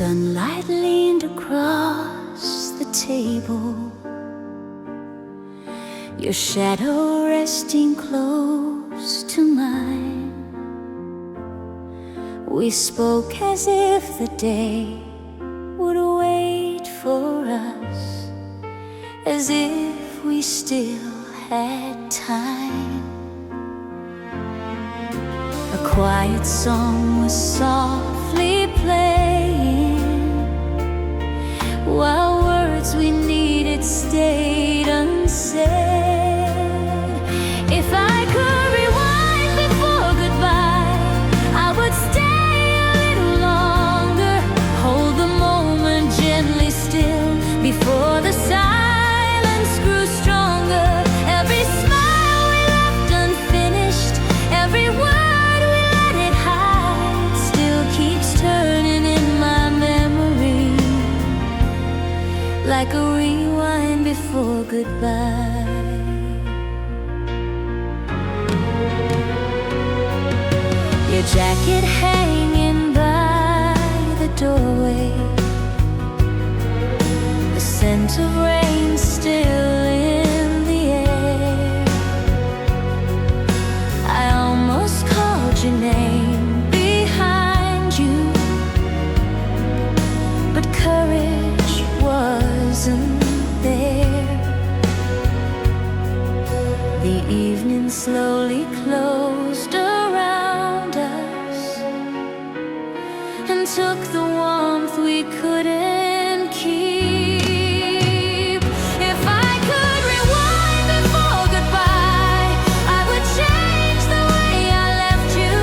Sunlight leaned across the table, your shadow resting close to mine. We spoke as if the day would wait for us, as if we still had time. A quiet song was softly playing, while words we needed stayed unsaid. If I could rewind before goodbye, I would stay a little longer, hold the moment gently still before the silence grew stronger. Every smile we left unfinished, every word we let it hide, still keeps turning in my memory, like a rewind before goodbye. Your jacket hanging by the doorway, the scent of rain still in the air. I almost called your name behind you, but courage wasn't there. The evening slowly closed around us and took the warmth we couldn't keep. If I could rewind before goodbye, I would change the way I left you,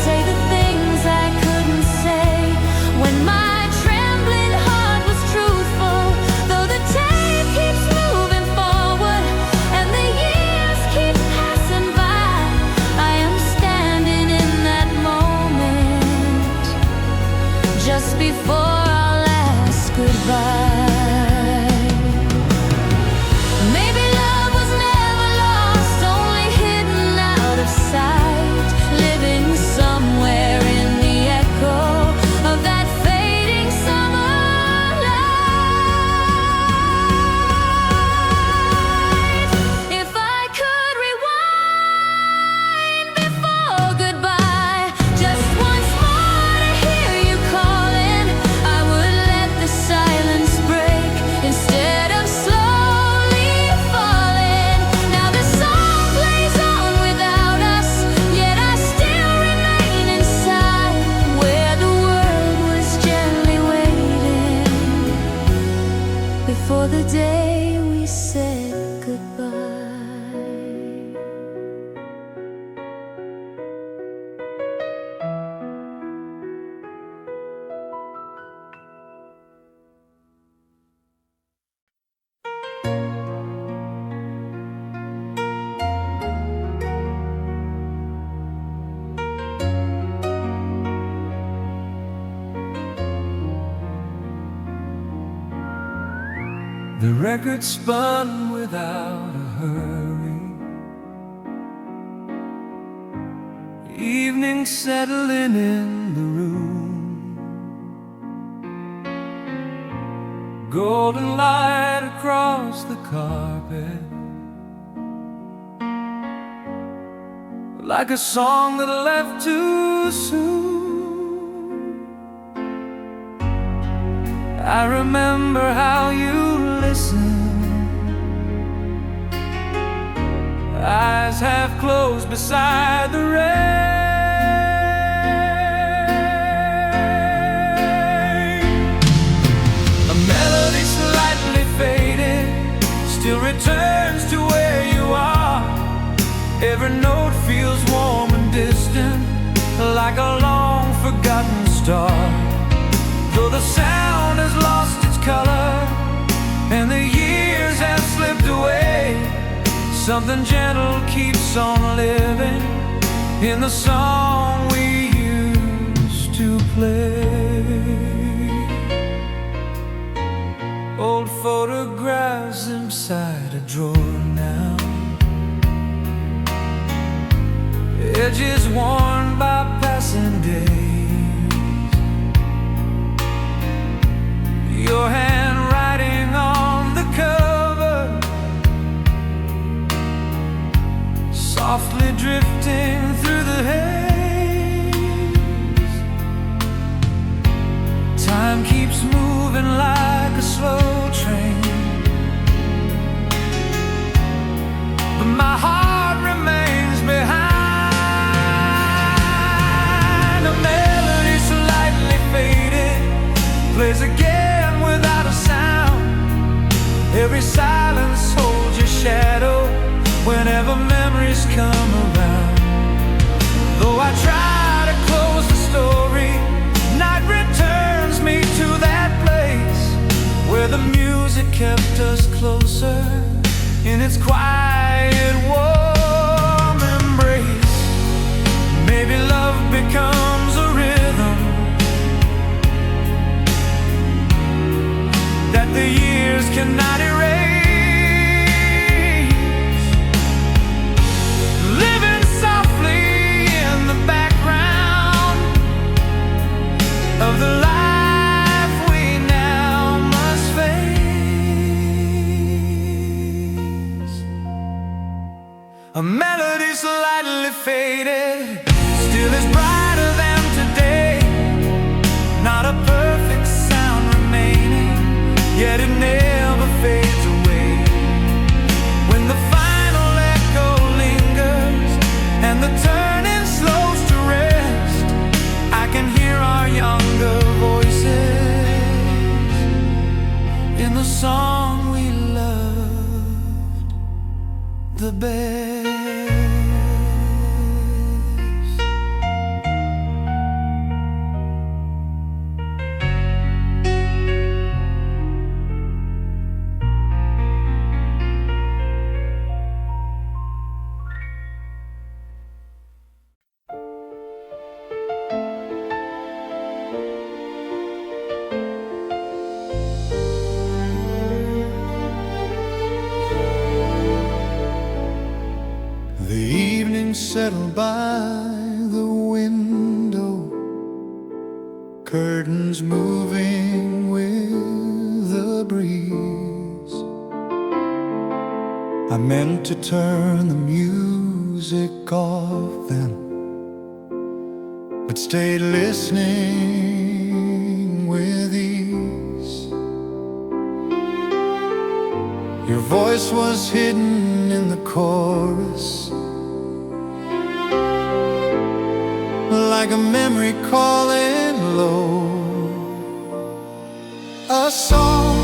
say the things I couldn't say when my trembling heart was truthful. Though the tape keeps moving forward and the years keep passing by, I am standing in that moment just before our last goodbye. Maybe love was never lost, only hidden out of sight, living somewhere in the echo of that fading summer light. If I could rewind before goodbye, just once more to hear you calling, I would let the silence break instead of slowly falling. Now the song plays on without us, yet I still remain inside where the world was gently waiting before the day we said goodbye. The record spun without a hurry, evening settling in the room, golden light across the carpet, like a song that left too soon. I remember how you listened, eyes half closed beside the rain. A melody slightly faded still returns to where you are. Every note feels warm and distant, like a long forgotten star. Though the sound has lost its color and the years have slipped away, something gentle keeps on living in the song we used to play. Old photographs inside a drawer now, edges worn by passing days. silence holds your shadow whenever memories come around. Though I try to close the story, night returns me to that place where the music kept us closer in its quiet, warm embrace. Maybe love becomes a rhythm that the years cannot erase. Living softly in the background of the life we now must face. A melody slightly faded still is brighter than today. Not a perfect sound remaining, yet it never fades away. When the final echo lingers and the turning slows to rest, I can hear our younger voices in the song we loved the best. The evening settled by the window, curtains moving with the breeze. I meant to turn the music off then, but stayed listening with ease. Your voice was hidden in the chorus, like a memory calling low. A song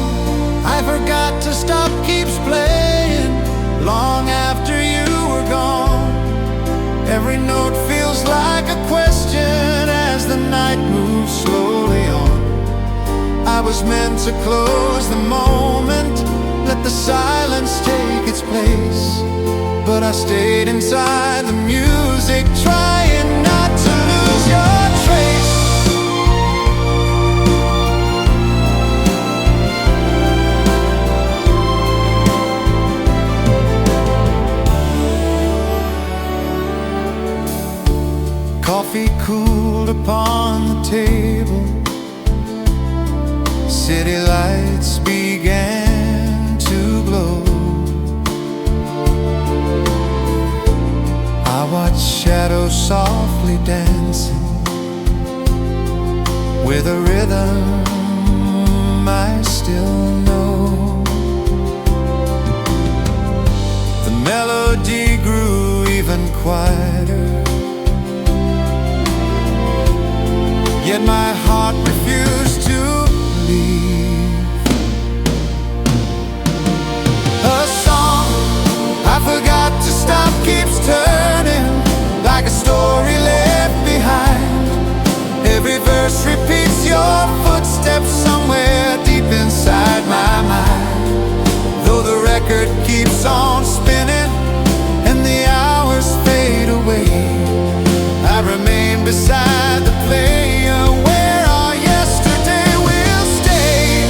I forgot to stop keeps playing long after you were gone. Every note feels like a question as the night moves slowly on. I was meant to close the moment, let the silence take its place, but I stayed inside the music, trying not to lose your trace. Coffee cooled upon the table, city lights began to glow. I watched shadows softly dancing with a rhythm I still know. The melody grew even quieter, yet my heart refused to leave. A song I forgot to stop keeps turning, like a story left behind. Every verse repeats your footsteps somewhere deep inside my mind. Though the record keeps on spinning and the hours fade away, I remain beside the player where our yesterday will stay.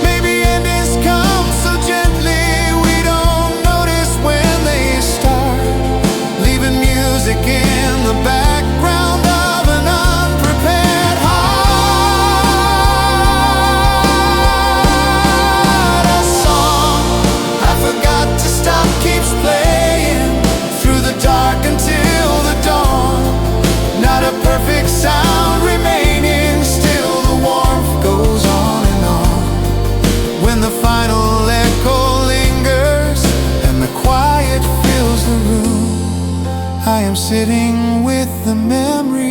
Maybe endings come so gently we don't notice when they start, leaving music in the background of an unprepared heart. A song I forgot to stop keeps playing through the dark until the dawn. Not a perfect sound remaining, still the warmth goes on and on. When the final echo lingers and the quiet fills the room, I am sitting with the memory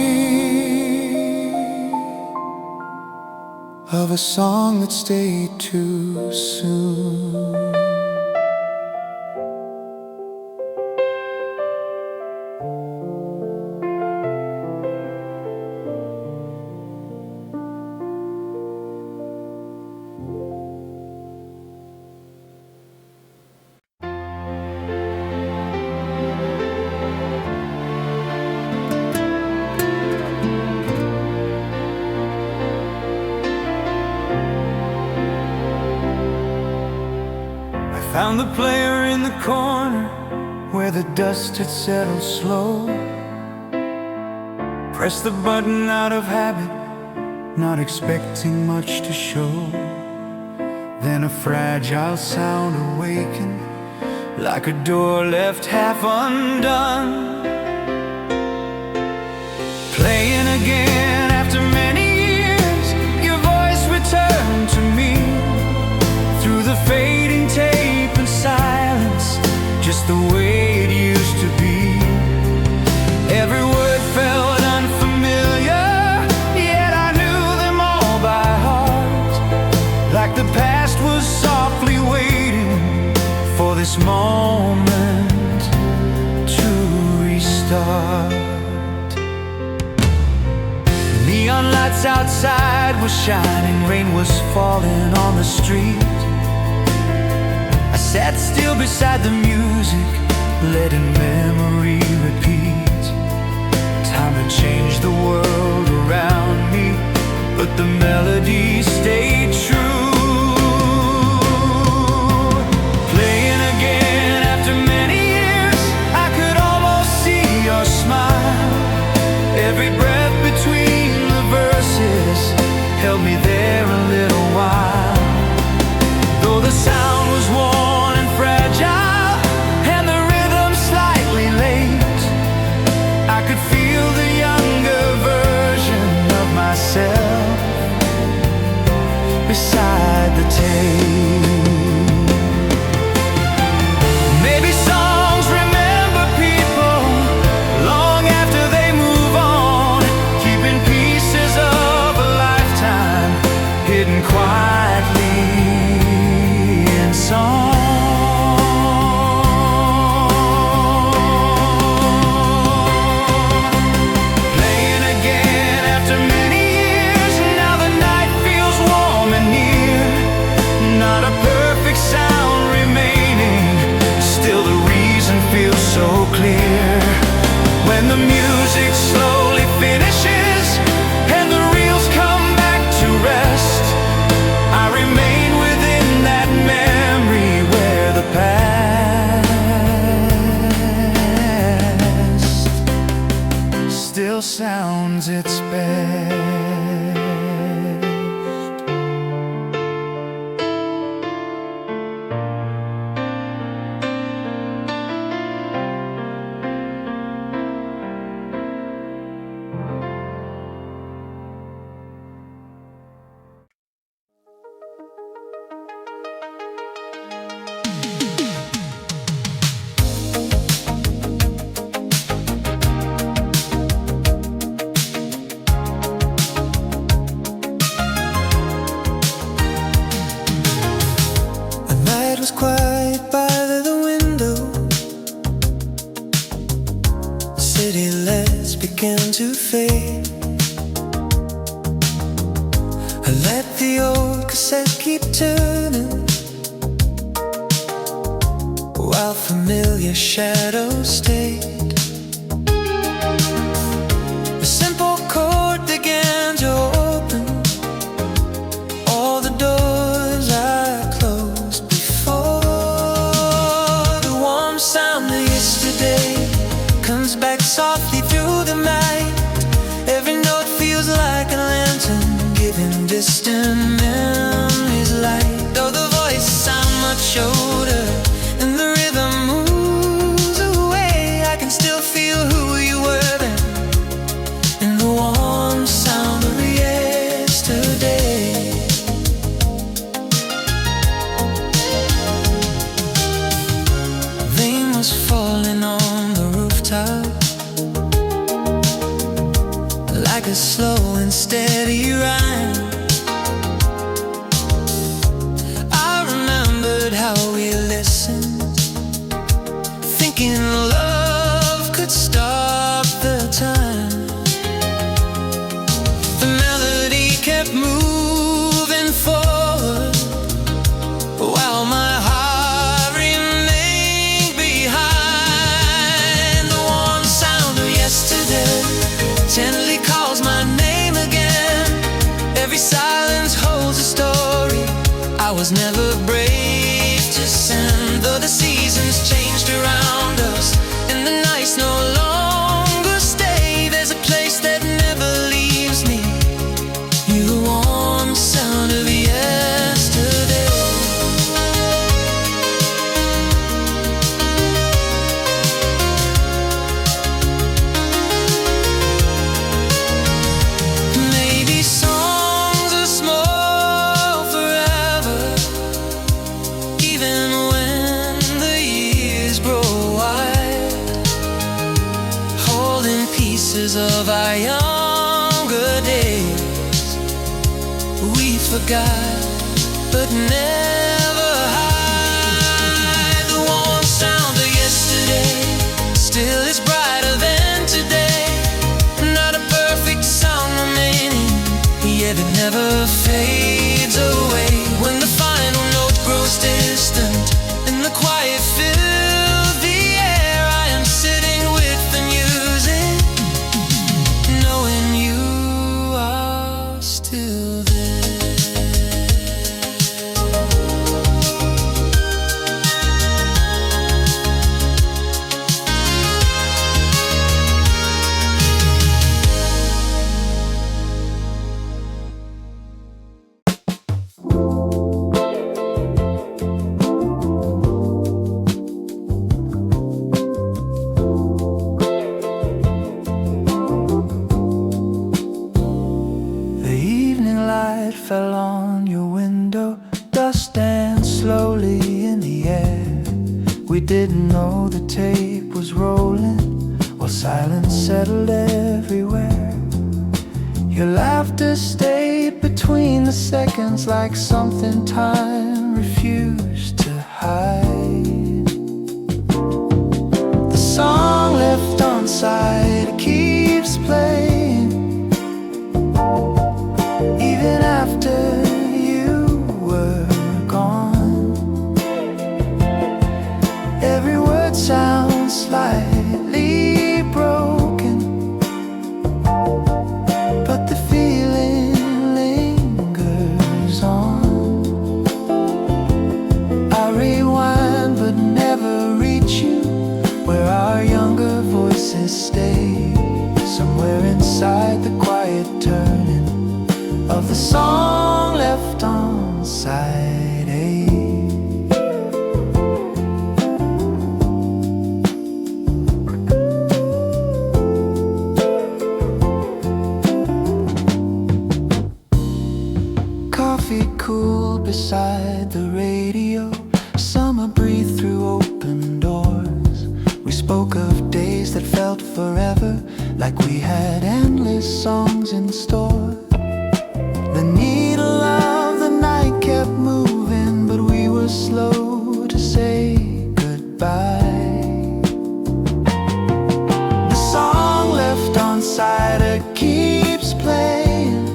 of a song that stayed too soon. Found the player in the corner where the dust had settled slow. Pressed the button out of habit, not expecting much to show. Then a fragile sound awakened, like a door left half undone. Playing again after many years, your voice returned to me. Through the fading tape and silence, just the way it used to be. Every word felt unfamiliar, yet I knew them all by heart. Like the past was softly waiting for this moment to restart. Neon lights outside were shining, rain was falling on the street. I sat still beside the music, letting memory repeat. Time had changed the world around me, but the melody stayed true. Playing again after many years, I could almost see your smile. Every breath between the verses held me there a little while. Though the sound was worn and fragile, and the rhythm slightly late, I could feel the younger version of myself beside the tape. Maybe songs remember people long after they move on, keeping pieces of a lifetime hidden quietly in song. Playing again after many years, now the night feels warm and near. Not a perfect sound remaining, still the reason feels so clear. When the music slowly finishes and the reels come back to rest, I remain within that memory where the past still sounds its best. The night was quiet by the window. City lights began to fade. I let the old cassette keep turning, while familiar shadows stayed. A simple chord began to open all the doors I closed before. The warm sound of yesterday comes back softly through the night. Every note feels like a lantern, giving distant memories light. Though the voice sounds much older and the rhythm moves away, I can still feel who you were then, in the warm sound of yesterday. Rain was falling on the rooftop, like a slow and steady rhyme. I remembered how we listened, thinking love could stop the time. The melody kept moving forward, while my heart remained behind. The warm sound of yesterday gently calls my name again. Every silence holds a story I was never brave to endless and the seasons changed around us, and the nights no longer stay. There's a place that never leaves me, you the warm sound of yesterday. Maybe songs are small forever, even when the years grow wide, holding pieces of our younger days we forgot but never hide. The warm sound of yesterday still is brighter than today, not a perfect sound remaining, yet it never fades away. When the final note grows distant and the quiet fills the air, I am sitting with the music, knowing you are still there. The evening light fell on your window, dust danced slowly in the air. We didn't know the tape was rolling, while silence settled everywhere. Your laughter stayed between the seconds, like something time refused to hide. The song left on side keeps playing, even after you were gone. Every word sounds slightly broken, but the feeling lingers on. I rewind but never reach you, where our younger voices stay, somewhere inside the quiet turning of the song left on side A. Coffee cool beside the radio, summer breathed through open doors. We spoke of days that felt forever, like we had endless songs in store. The needle of the night kept moving, but we were slow to say goodbye. The song left on side keeps playing,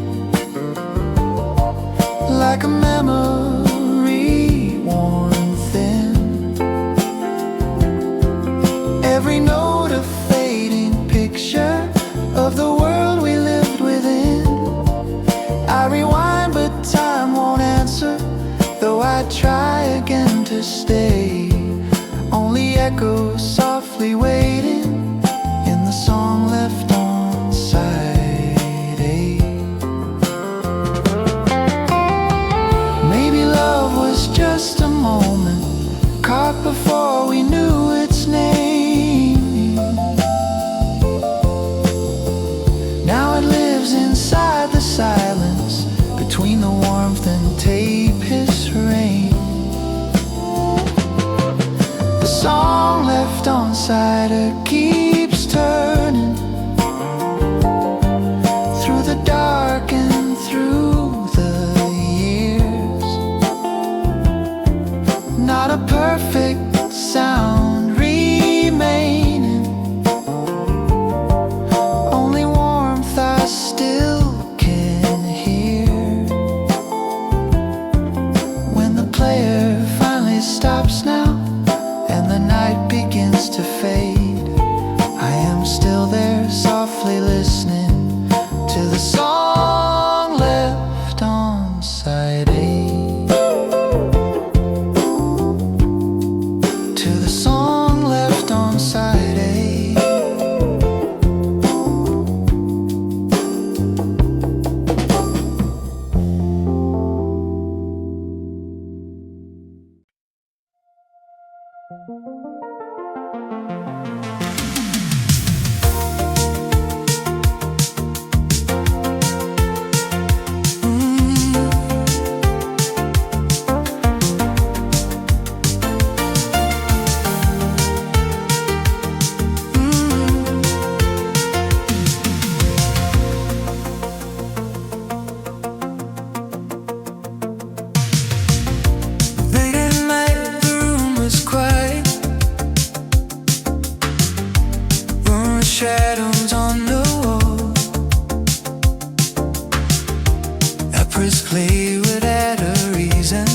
like a memory worn thin. Every note a fading picture of the world we lived within. I rewind but time won't answer, though I try again to stay. Only echoes softly waiting in the song left on side A. Maybe love was just a moment, caught before we knew its name. Now it lives inside the silence, between the warmth and tape hiss rain. The song left on side keeps turning, through the dark and through the years. Not a perfect sound remaining, only warmth I still can hear. When the player finally stops now and the night begins to fade, I am still there softly listening to the song left on side A. Shadows on the wall. I press play without a reason,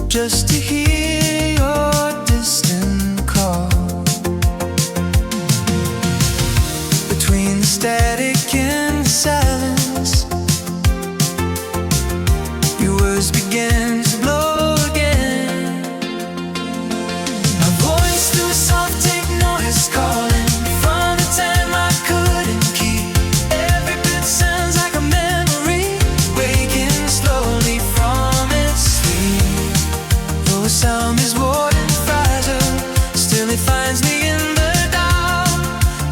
just to hear your distant call. Between the static and the silence, your words begin to blow again. My voice through a soft take noise calling. Sound is what it fires up. Still it finds me in the dark,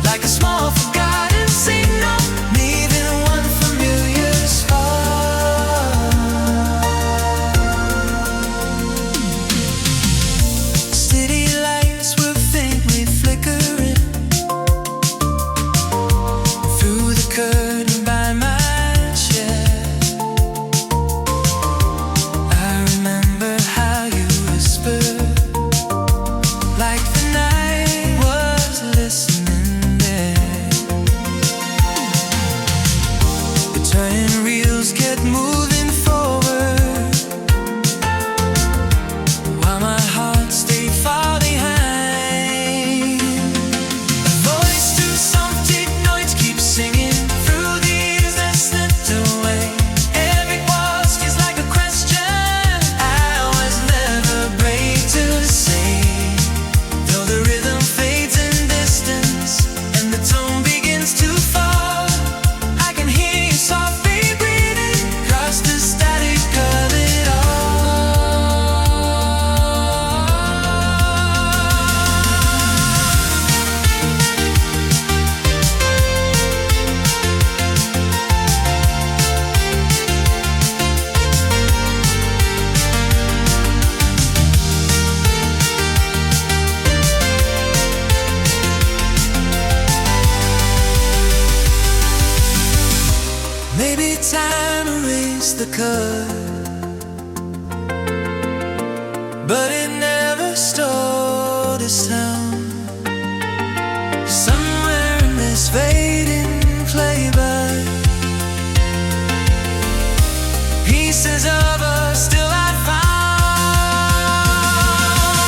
like a small forgotten signal, leaving one familiar spark. City lights were faintly flickering through the curtain by my chair. I remember how you like the night was listening there. The turning reels kept moving forward, while my heart stayed far behind. A voice through some deep noise keeps singing through the years that slipped away. Every pause feels like a question I was never brave to say. Though the rhythm fades in distance and the tone begins to fall, I can hear you softly breathing across the static of it all. Maybe time erased the cut, but it never stole the sound. Somewhere in this fading playback, pieces of us still I found.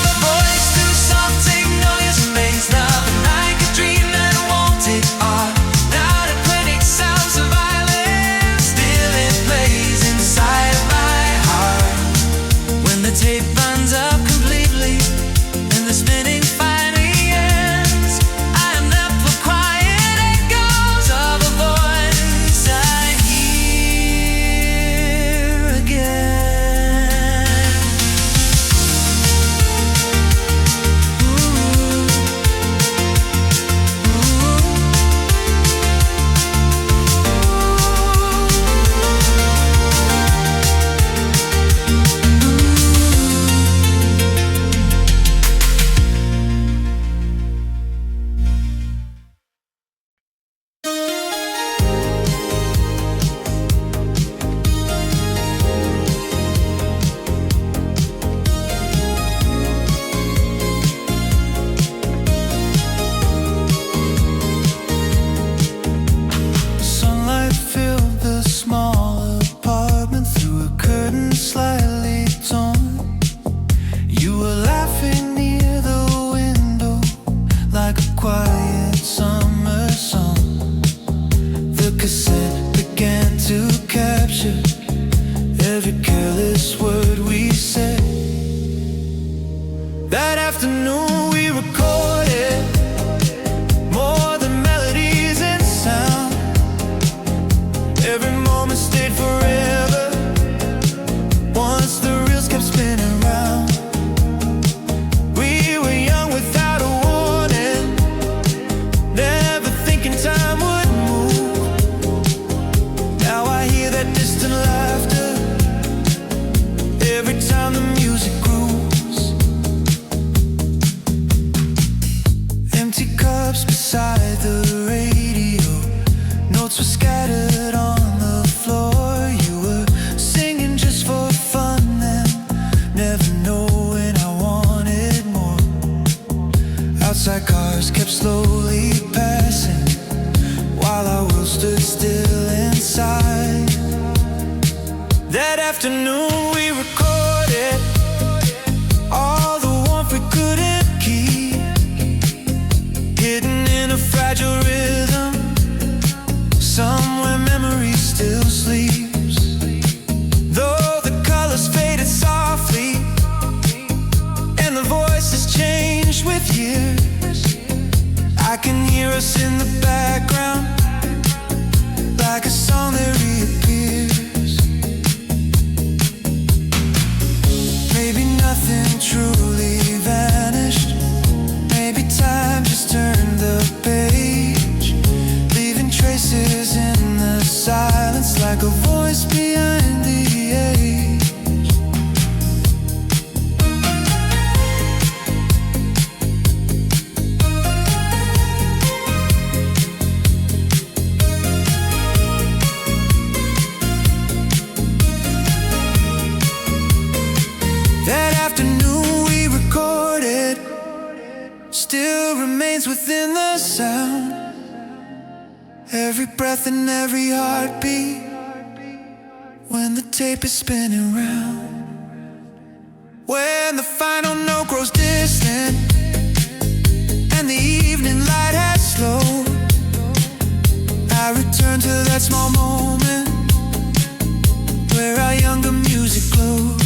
A voice through soft take noise remains love, and I could dream that I wanted art. Now the clinic sounds of violence, still it plays inside of my heart. When the tape burns up completely and the spinning finally ends, I am left with quiet echoes of a voice I hear again. Sunlight filled the small apartment through a curtain slightly torn. You were laughing near the window like a quiet summer song. The cassette began to capture every careless word we said. That afternoon we recorded more than melodies and sound. Every moment stayed forever once the reels kept spinning round. never know when I wanted more. Outside cars kept slowly passing while our world stood still inside. That afternoon we recorded all the warmth we couldn't keep, hidden in a fragile rhythm, somewhere memory still sleeps. Though the colors faded softly and the voices changed with years, I can hear us in the background like a song that reappears. Maybe nothing truly vanished. Maybe time just turned the page, leaving traces in the silence like a voice behind the age. That afternoon we recorded still remains within the sound. Every breath and every heartbeat when the tape is spinning round. When the final note grows distant and the evening light has slowed, I return to that small moment where our younger music glowed.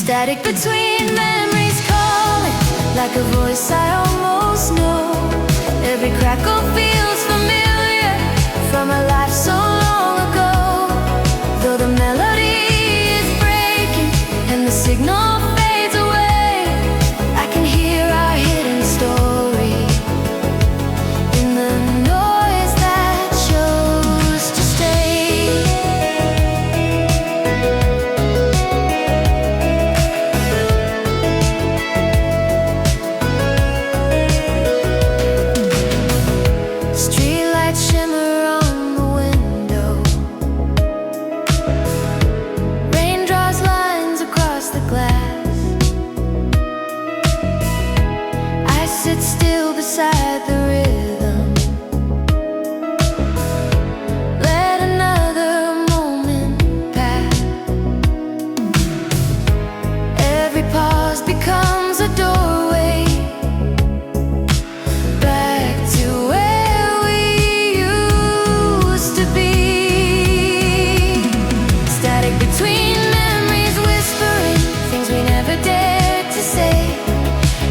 Static between memories calling like a voice I almost know. Every crackle feels familiar from a life so long ago. Though the melody is breaking and the signal fades away, I can hear our hidden story in the noise that chose to stay. Streetlights shimmer on the window. Rain draws lines across the glass. I sit still beside the rhythm. Let another moment pass. Every pause becomes a doorway back to where we used to be. Static between memories, whispering things we never dared to say.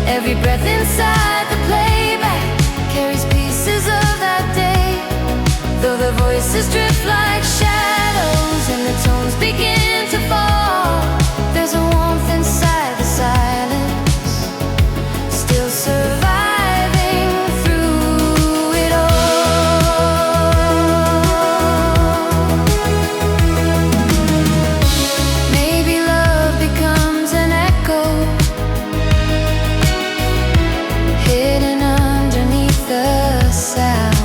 Every breath inside the playback carries pieces of that day. Though the voices drift like shadows and the tones begin to fall, there's a warmth inside the silence, still surviving through it all. Maybe love becomes an echo hidden underneath the sound.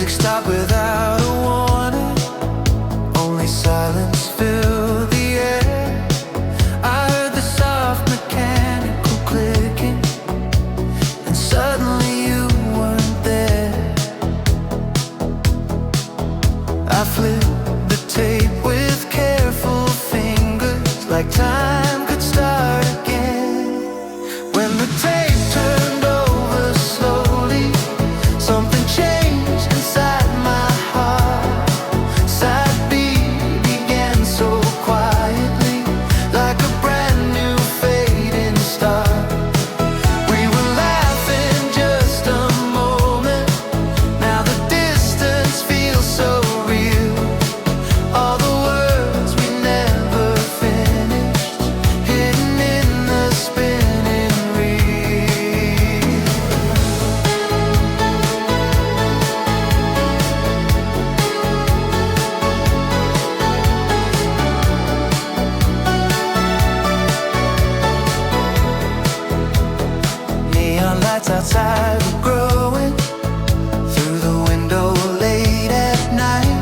music stopped without a warning. Only silence filled the air. I heard the soft mechanical clicking, and suddenly you weren't there. I flipped the tape with careful fingers, like time could start again. When the tape turned over slowly, something changed inside my heart. Side B began so quietly, like a brand new fading star. We were laughing just a moment, now the distance feels so real. All the words we never finished, hidden in the spinning reel. Neon lights outside were growing through the window late at night.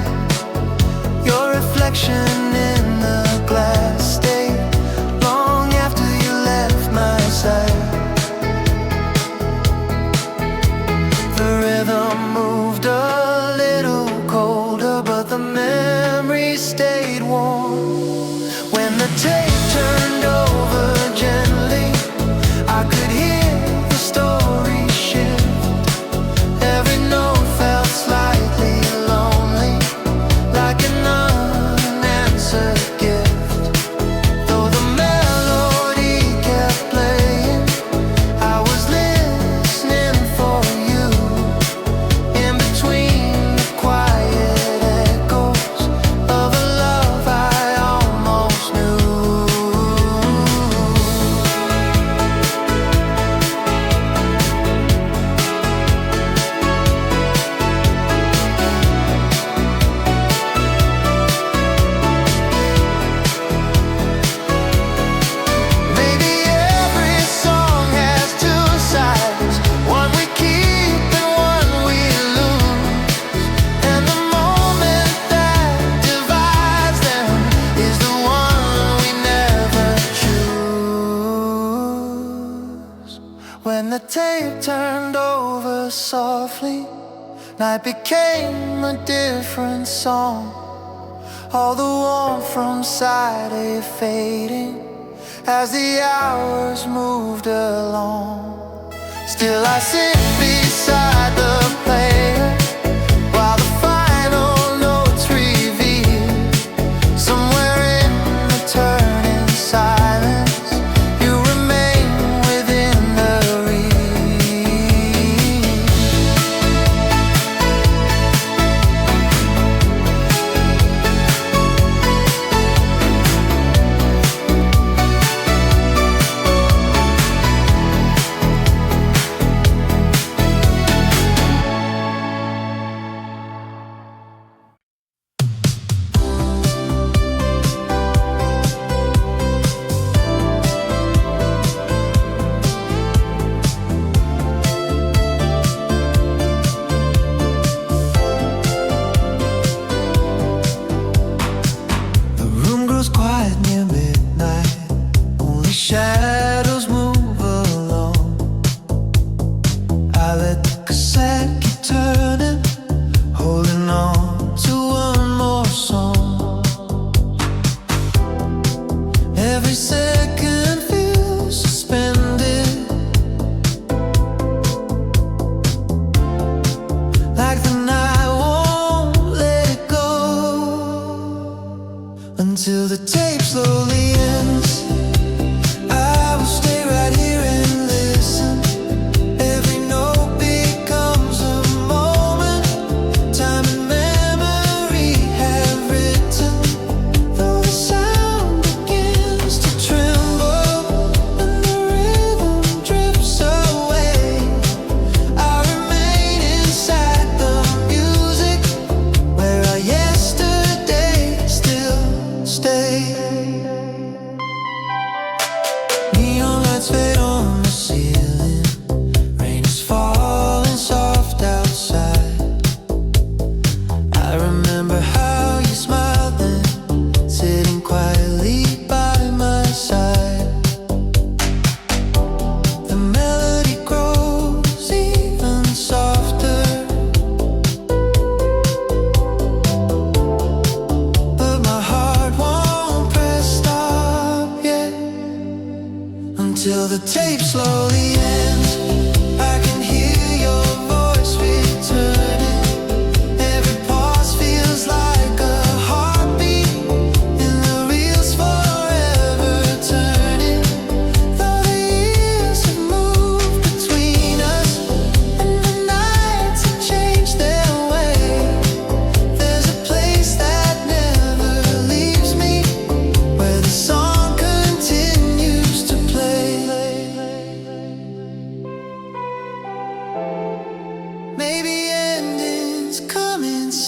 Your reflection in the glass stayed long after you left my side. The rhythm moved a little colder, but the memory stayed warm. When the tape turned over gently, I could hear the story shift. Every note felt slightly lonely, like an unanswered gift. Though the melody kept playing, I was listening for you. In between the quiet echoes of a love I almost knew. Maybe every song has two sides, one we keep and one we lose. And the moment that divides them is the one we never choose. When the tape turned over softly, night became a different song. All the warmth from side A fading as the hours moved along. Still I sit beside the player while the final notes reveal. Somewhere in the turning silence, you remain within the reel.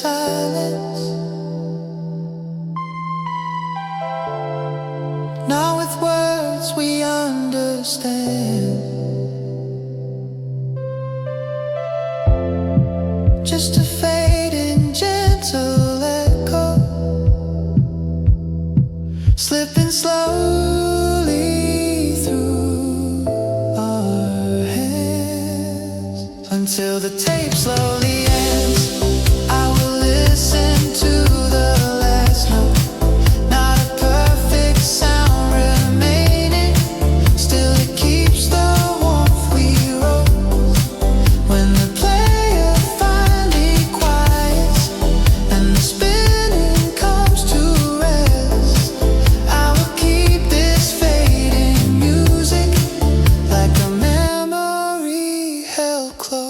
silence. Now with words we understand. Just a fading gentle echo, slipping slowly through our hands until the tape slowly ends. I will listen to the last note. Not a perfect sound remaining, still it keeps the warmth we wrote. When the player finally quiets and the spinning comes to rest, I will keep this fading music like a memory held close.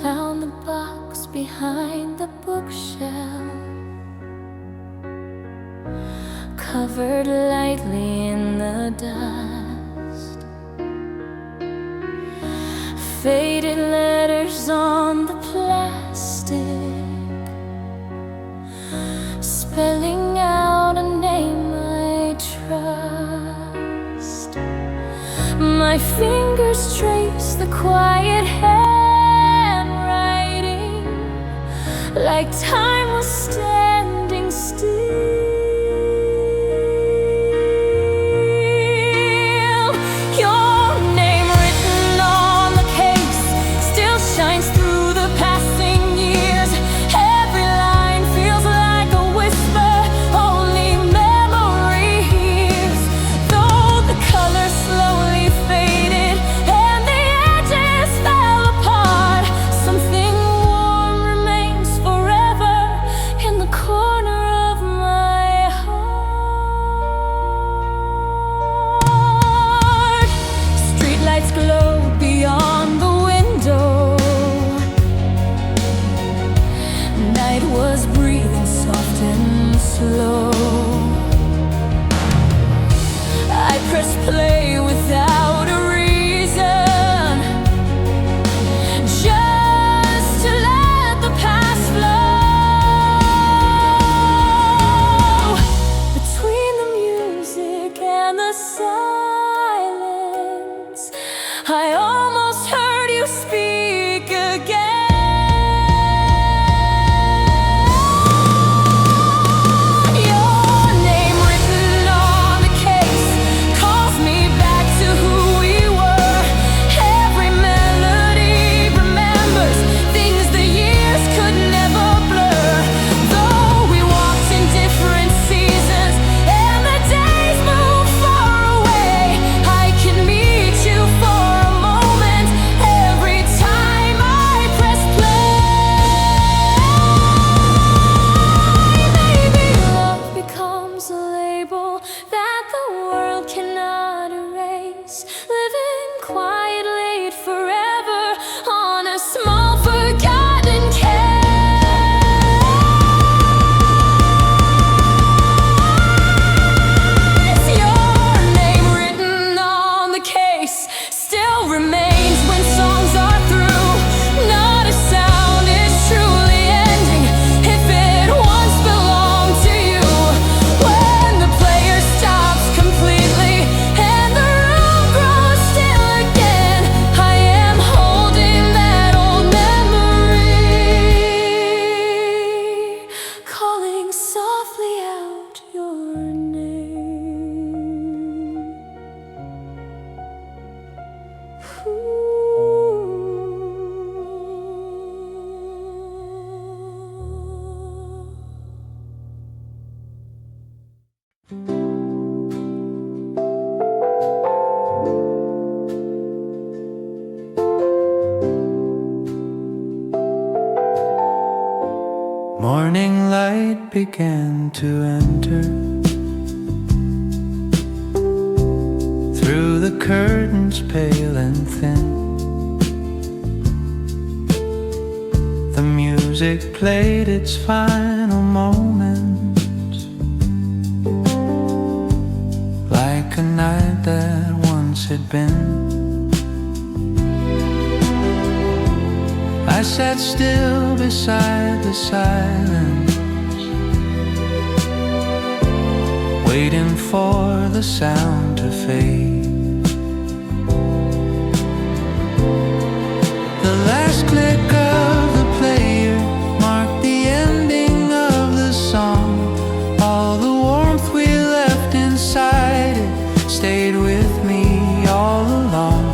Found the box behind the bookshelf, covered lightly in the dust. Faded letters on the plastic, spelling out a name I trust. My fingers trace the quiet handwriting, like time was standing still. Your name written on the case still shines through the passing years. Every line feels like a whisper only memory hears. Though the color slowly faded and the edges fell apart, something warm remains forever in the corner of my heart. Streetlights glow beyond the window. Night was breathing soft and slow. I pressed play without a reason, just to let the past flow. Between the music and the silence, I almost heard you speak again. Your name written on the case calls me back to who we were. Every melody remembers things the years could never blur. Though we walked in different seasons and the days moved far away, I can meet you for a moment every time I press play. Maybe love becomes a label that the world cannot erase, living quietly forever on a small forgotten case. Your name written on the case still remains when songs are through. Not a sound is truly ending if it once belonged to you. When the player stops completely and the room grows still again, I am holding that old memory, calling softly out your name. Morning light began to enter through the curtains, pale and thin. The music music played its final moments, like a night that once had been. I sat still beside the silence, waiting for the sound to fade. The last click of the player marked the ending of the song. All the warmth we left inside it stayed with me all along.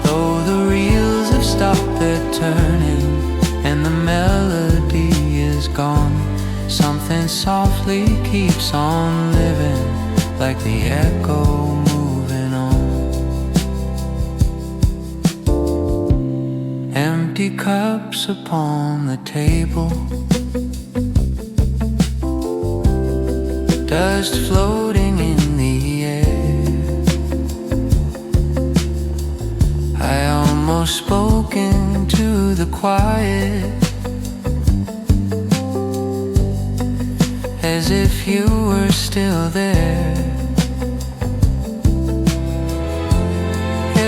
Though the reels have stopped their turning and the melody is gone, something softly keeps on living, like the echo moving on. Empty cups upon the table, dust floating in the air. I almost spoke into the quiet, as if you were still there.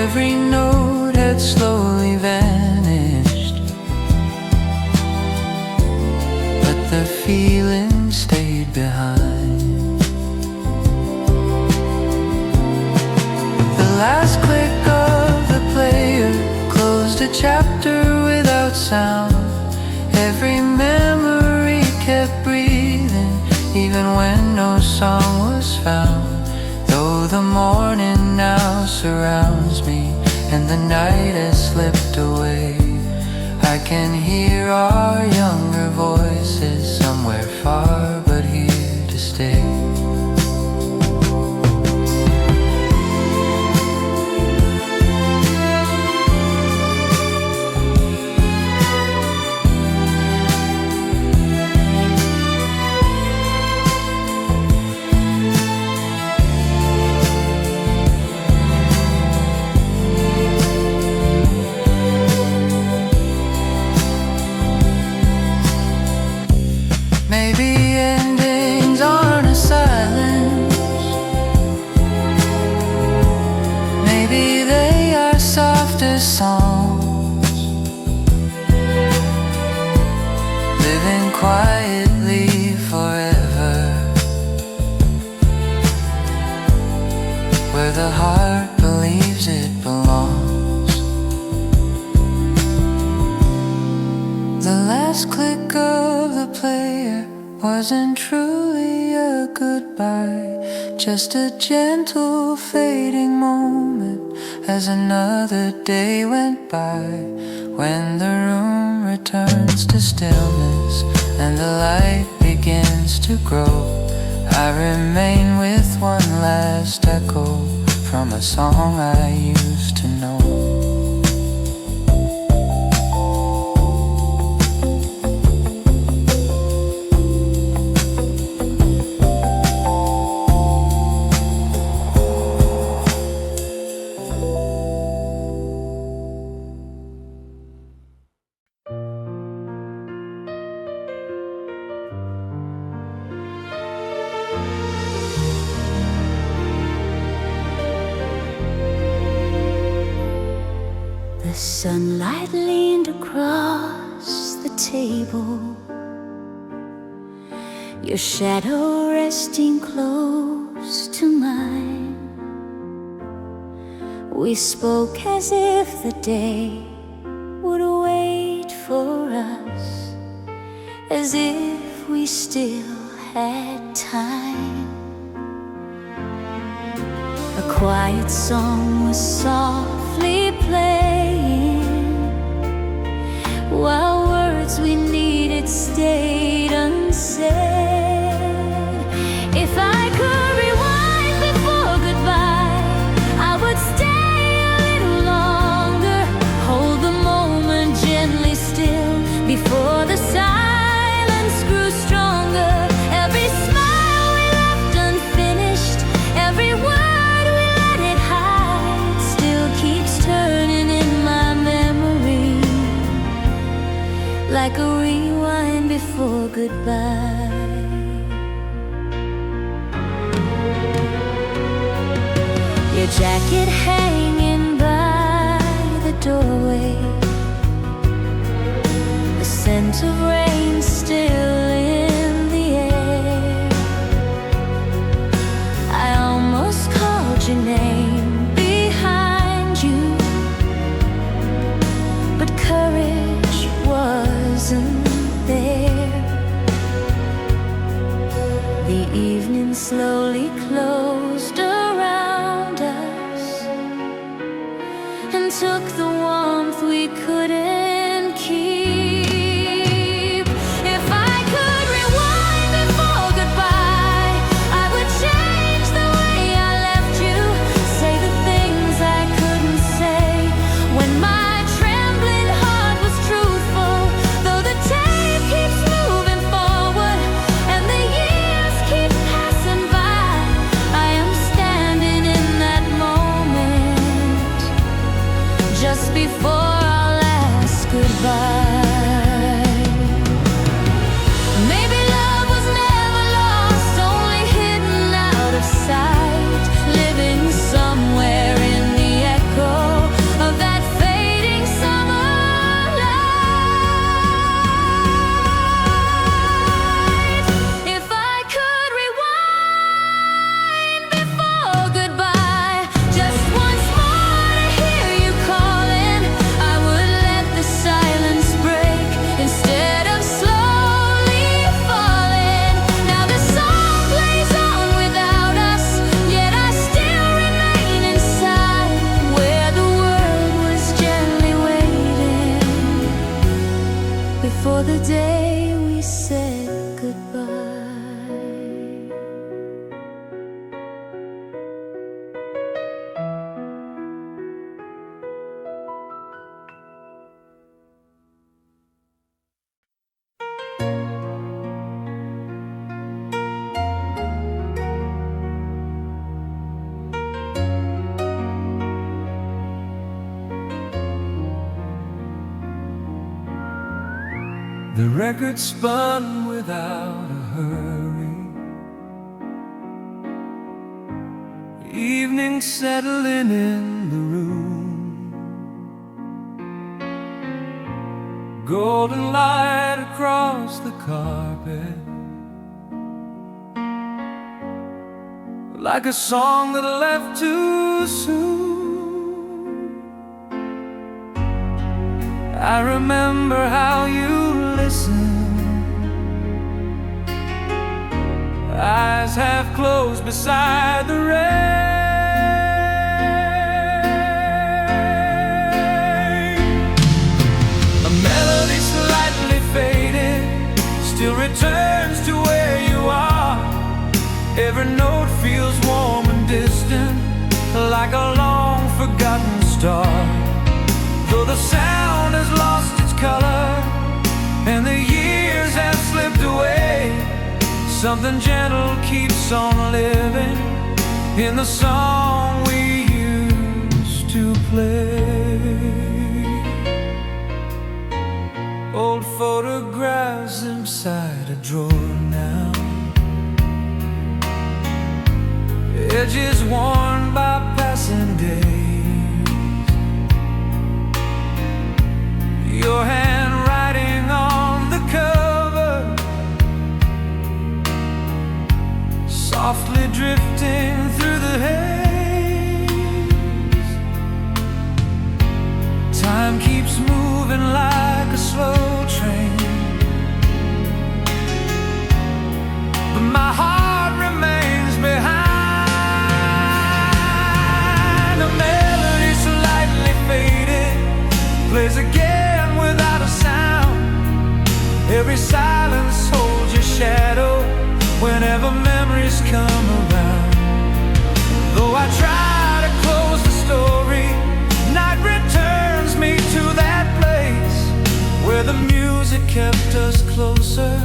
Every note had slowly vanished, but the feeling stayed behind. The last click of the player closed a chapter without sound. Every memory kept breathing, even when no song was found. Though the morning now surrounds me and the night has slipped away, I can hear our younger voices somewhere far but here to stay. Maybe endings aren't a silence, maybe they are softer songs, living quietly forever, where the heart believes it belongs. The last click of the player wasn't truly a goodbye, just a gentle fading moment as another day went by. When the room returns to stillness and the light begins to grow, I remain with one last echo from a song I used to know. The sunlight leaned across the table, your shadow resting close to mine. We spoke as if the day would wait for us, as if we still had time. A quiet song was softly playing, while words we needed stayed unsaid. If I could rewind before goodbye, I would stay a little longer, hold the moment gently still before the silence grew stronger. Every smile we left unfinished, every word we let it hide, still keeps turning in my memory, like a rewind goodbye. Your jacket hanging by the doorway, the scent of rain still in the air. I almost called your name behind you, but courage wasn't there. The evening slowly closed around us and took the warmth we couldn't keep. If I could rewind before goodbye, I would change the way I left you, say the things I couldn't say when my trembling heart was truthful. Though the tape keeps moving forward and the years keep passing by, I am standing in that moment just before our last goodbye. Maybe love was never lost, only hidden out of sight, living somewhere in the echo of that fading summer light. If I could rewind before goodbye, just once more to hear you calling, I would let the silence break instead of slowly falling. Now the song plays on without us, yet I still remain inside where the world was gently waiting before the day we said goodbye. The record spun without a hurry. Evening settling in the room. Golden light across the carpet, like a song that left too soon. I remember how you listened, eyes half closed beside the rain. A melody slightly faded still returns to where you are. Every note feels warm and distant, like a long forgotten star. Though the sound has lost its color and the years have slipped away, something gentle keeps on living in the song we used to play. Old photographs inside a drawer now, edges worn by passing days. Your handwriting on the cover, softly drifting through the haze. Time keeps moving like a slow train, but my heart remains behind. A melody slightly faded plays again without a sound. Every silence holds your shadow whenever memories come around. Though I try to close the story, night returns me to that place where the music kept us closer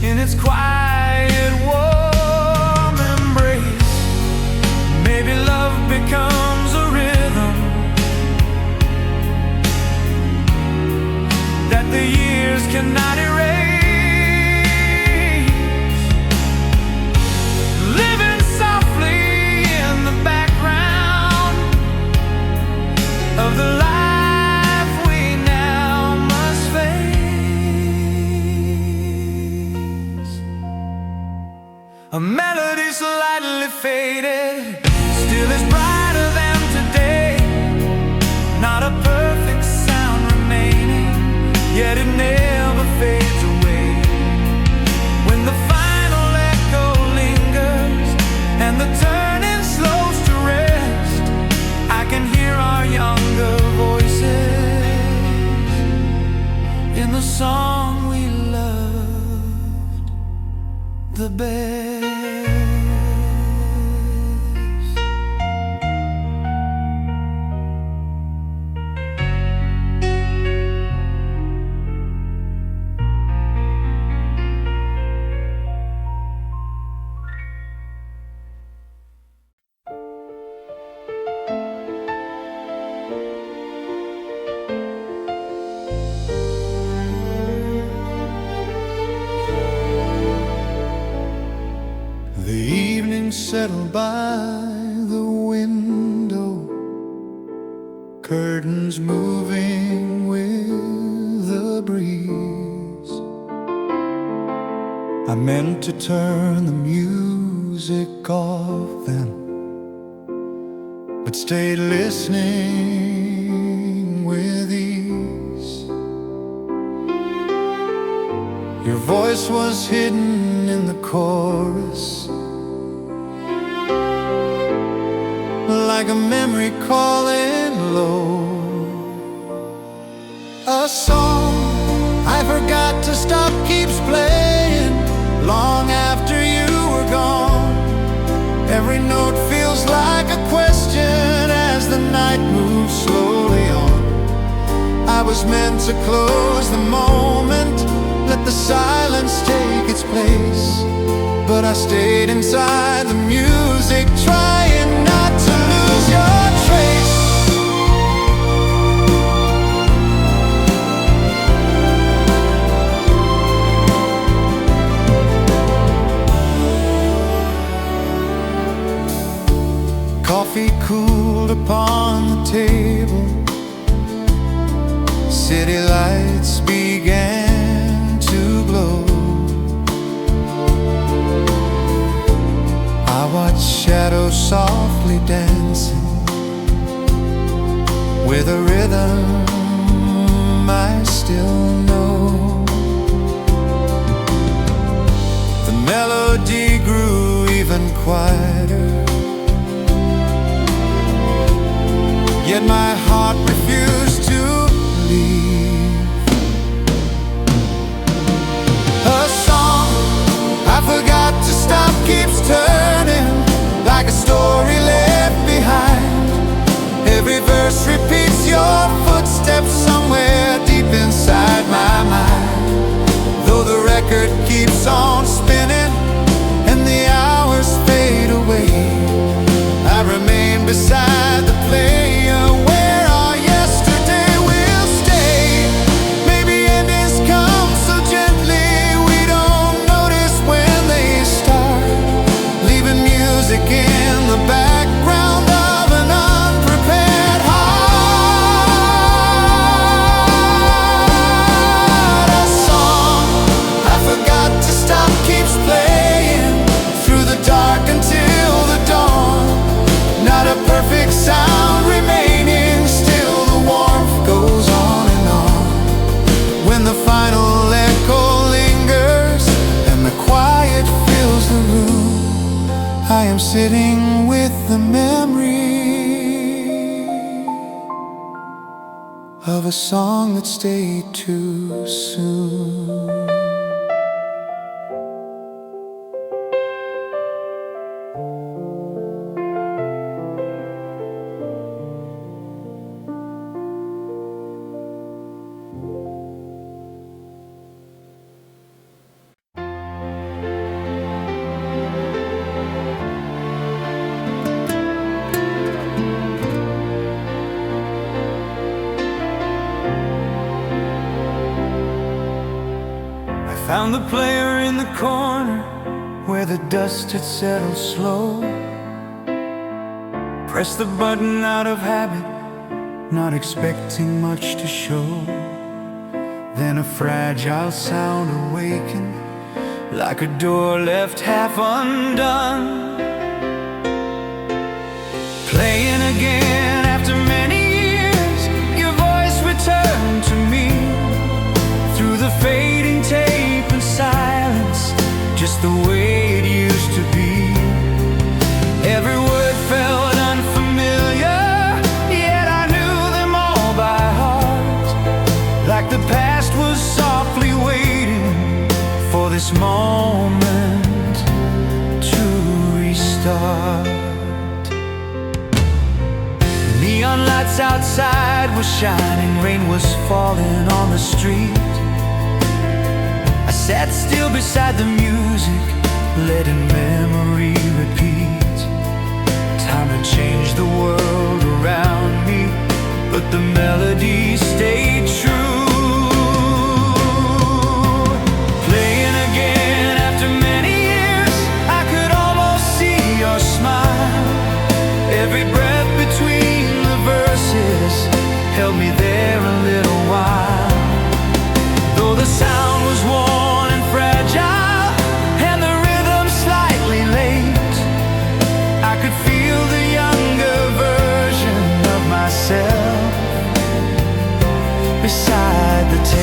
in its quiet, warm embrace. Maybe love becomes a rhythm that the years cannot erase. of the life we now must face. A melody slightly faded, still is brighter than today. Not a perfect sound remaining, yet it never fades away. When the final echo lingers and the turning slows to rest, I can hear our younger voices in the song we loved the best. The evening settled by the window, curtains moving with the breeze. I meant to turn the music off then, but stayed listening with ease. Your voice was hidden in the chorus, like a memory calling low. A song I forgot to stop keeps playing long after you were gone. Every note feels like a question as the night moves slowly on. I was meant to close the moment, let the silence take its place, but I stayed inside the music, trying not to lose your trace. Coffee cooled upon the table, city lights began to glow. I watched shadows softly dancing with a rhythm I still know. The melody grew even quieter, yet my heart refused to leave. A song I forgot to stop keeps turning, like a story left behind. Every verse repeats your footsteps somewhere deep inside my mind. Though the record keeps on spinning and the hours fade away, I remain beside the player where our yesterday will stay. Maybe endings come so gently we don't notice when they start, leaving music in the background of an unprepared heart. A song I forgot to stop keeps playing through the dark until the dawn. Not a perfect sound remaining, still the warmth goes on and on. When the final echo lingers and the quiet fills the room, I am sitting with the memory of a song that stayed too soon. Found the player in the corner where the dust had settled slow. Pressed the button out of habit, not expecting much to show. Then a fragile sound awakened, like a door left half undone. Playing again after many years, your voice returned to me through the fading tape and silence, just the way it used to be. Every word felt unfamiliar, yet I knew them all by heart, like the past was softly waiting for this moment to restart. Neon lights outside were shining, rain was falling on the street. I sat still beside the music, letting memory repeat. Time had changed the world around me, but the melody stayed true. Playing again after many years, I could almost see your smile. Every breath between the verses held me there a little while. Though the sound was worn and fragile, and the rhythm slightly late, I could feel the younger version of myself beside the tape.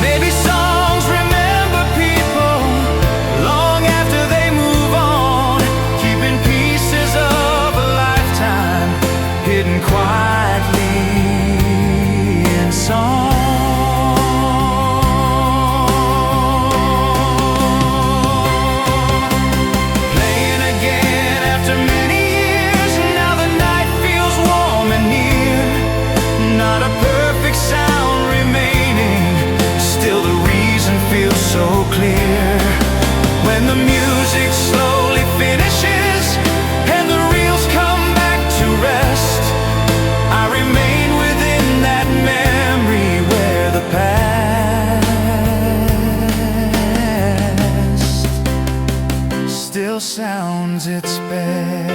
Maybe songs remember people long after they move on, keeping pieces of a lifetime hidden quietly in song. Playing again after many years, now the night feels warm and near. Not a perfect sound remaining, still the reason feels so clear. When the music slowly finishes and the reels come back to rest, I remain within that memory where the past still sounds its best.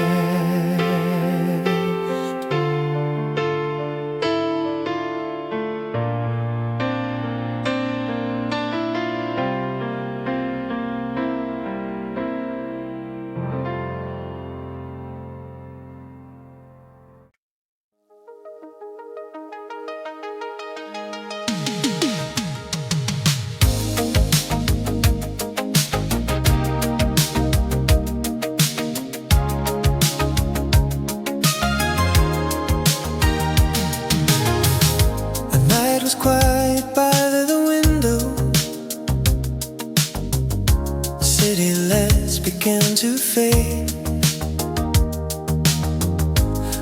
The night was quiet by the window. City lights began to fade.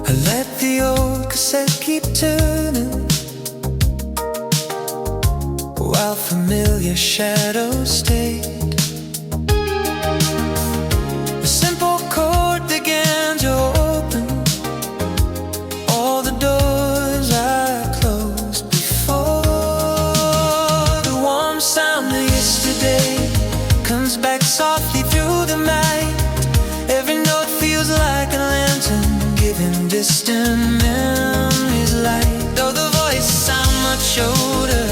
I let the old cassette keep turning, while familiar shadows stayed. A simple chord began to open all the doors I closed before. The warm sound of yesterday comes back softly through the night. Every note feels like a lantern, giving distant memories light. Though the voice sounds much older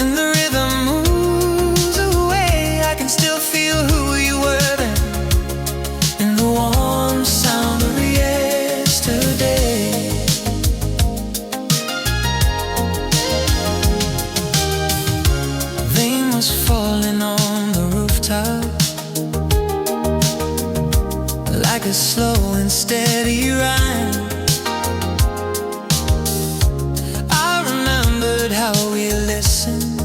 and the rhythm moves away, I can still feel who you were then, in the warm sound of yesterday. Rain was falling on the rooftop, like a slow and steady rhyme. I remembered how we listened,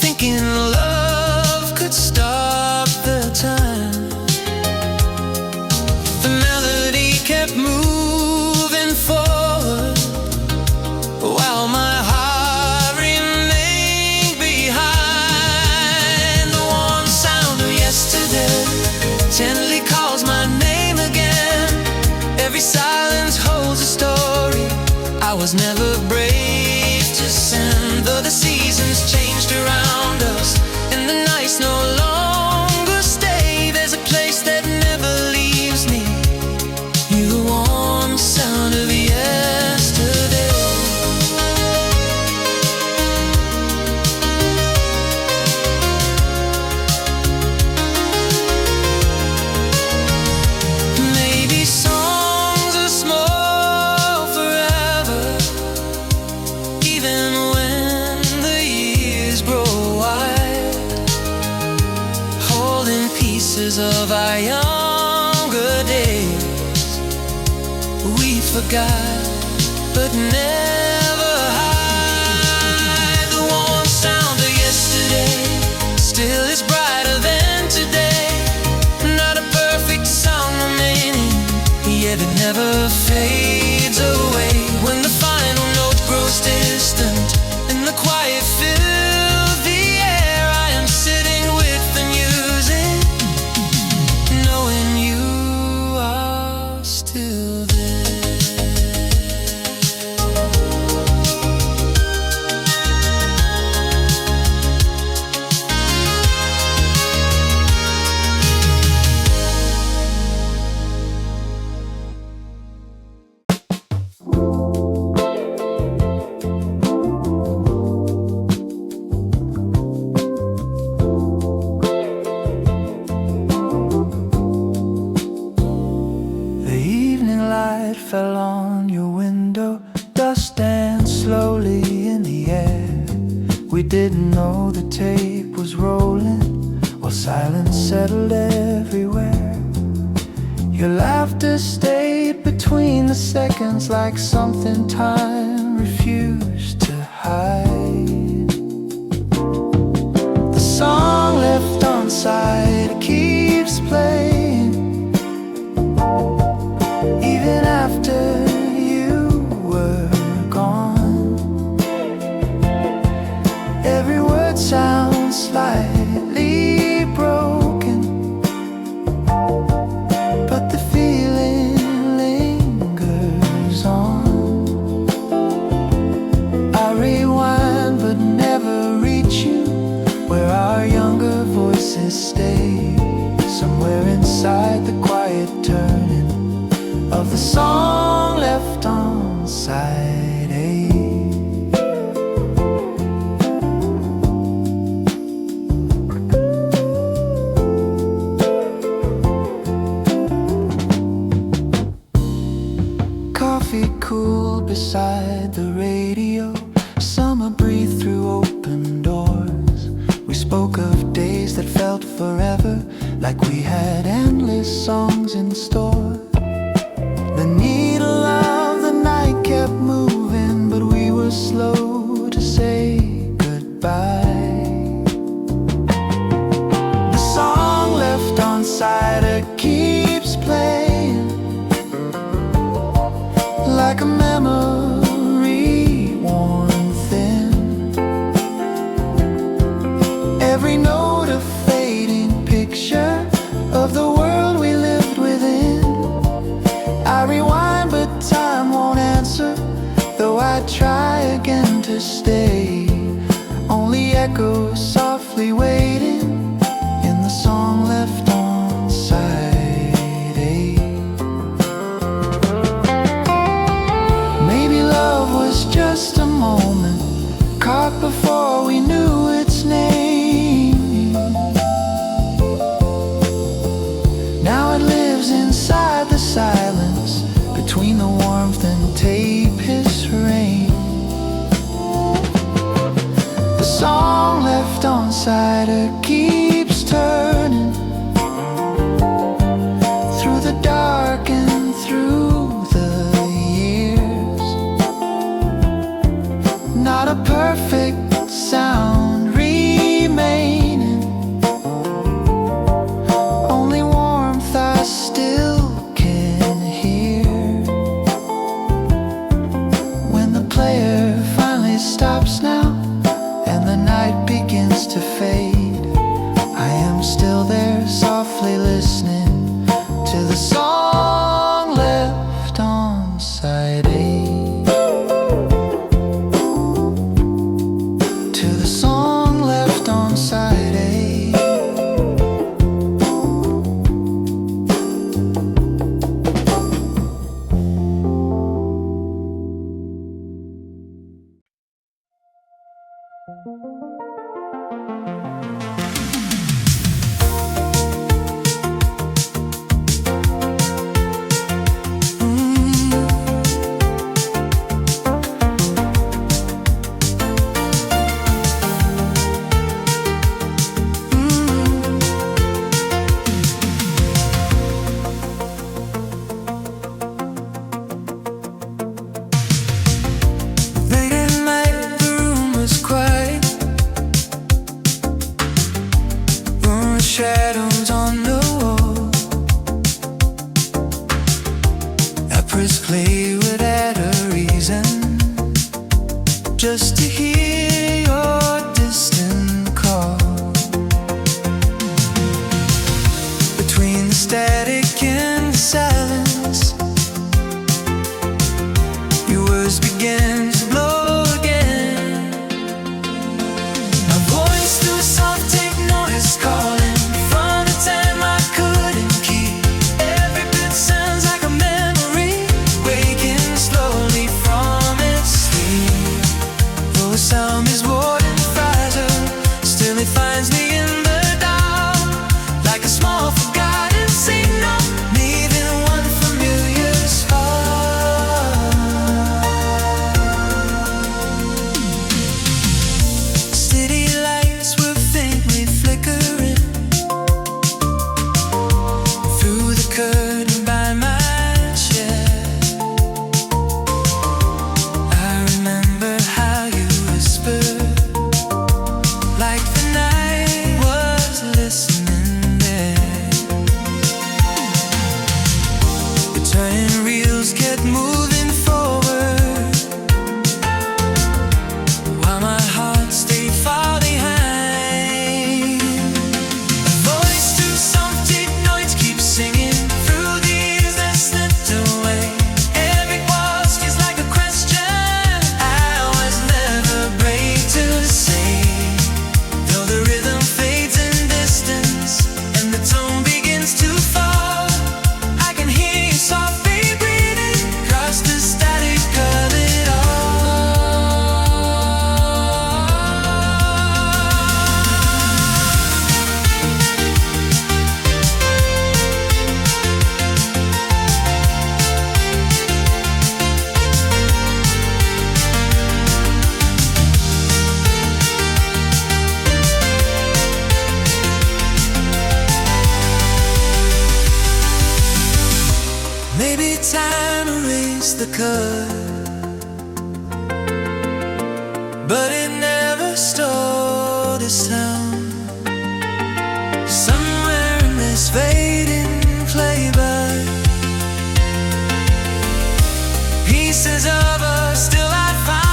thinking love could stop the time. The melody kept moving forward, while my heart remained behind. The warm sound of yesterday gently calls my name again. Every silence holds a story I was never brave to send. Though the seasons changed around us and the nights no longer stay, there's a place that never leaves me. You we forgot, but never hide. The warm sound of yesterday still is brighter than today. Not a perfect song remaining, yet it never fades away. When the final note grows distant and the quiet fills the air, I am sitting with the music, knowing you are still there. The evening light fell on your window, dust danced slowly in the air. We didn't know the tape was rolling, while silence settled everywhere. Your laughter stayed between the seconds like something time refused to hide. The song left on side keeps playing even after you were gone. Every word sounds slightly broken, but the feeling lingers on. I rewind but never reach you, where our younger voices stay, somewhere inside the quiet turning of the song left on side A. Coffee cool beside the radio, summer breathe through open doors. We spoke of days that felt forever, like we had endless songs in store. The needle of the night kept moving, but we were slow to say goodbye. The song left on side keeps playing, like a memory worn thin. Every note a fading picture of the world we lived within. I rewind but time won't answer, though I try again to stay. Only echoes softly waiting in the song left on side A. Maybe love was just a moment, caught before we knew its name. Now it lives inside the silence, between the warmth and tape hiss rain. The song left on press play without a reason, just to hear your distant call. Between the static and the silence, your words begin to blow again. My voice through a soft take noise calling from the time I couldn't keep. Every bit sounds like a memory, waking slowly from its sleep. Though the sound is more than fragile, still it finds me in the dark, like a small forgotten signal, leaving one familiar spark. City lights were faintly flickering through the curtain by my chair. I remember how you whispered, like the night was listening there. The turning reels kept moving forward, while my heart stayed far behind. A voice through some deep noise keeps singing through the years that slipped away. Every pause feels like a question I was never brave to say. Though the rhythm fades in distance and the tone begins to fall, I can hear you softly breathing across the static of it all. Maybe time erased the cut, but it never stole the sound. Somewhere in this fading playback, pieces of us still I found.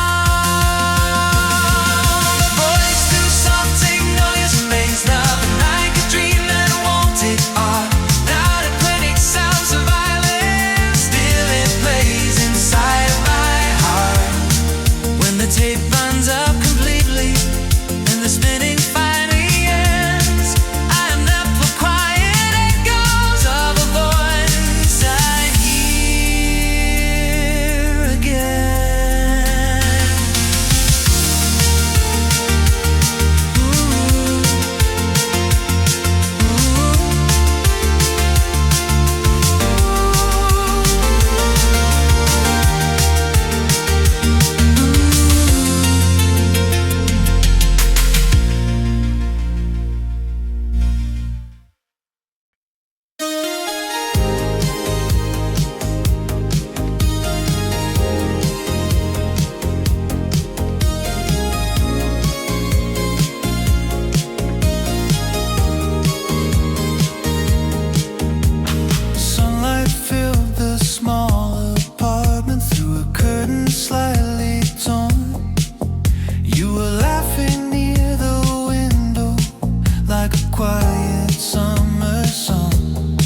A voice through soft take noise remains nothing like a dream that wanted art. Not a clinic sounds of violence, still it plays inside of my heart. When the tape runs up completely and the spinning finally ends, I am left with quiet echoes of a voice I hear again. Sunlight filled the small apartment through a curtain slightly torn. You were laughing near the window like a quiet summer song.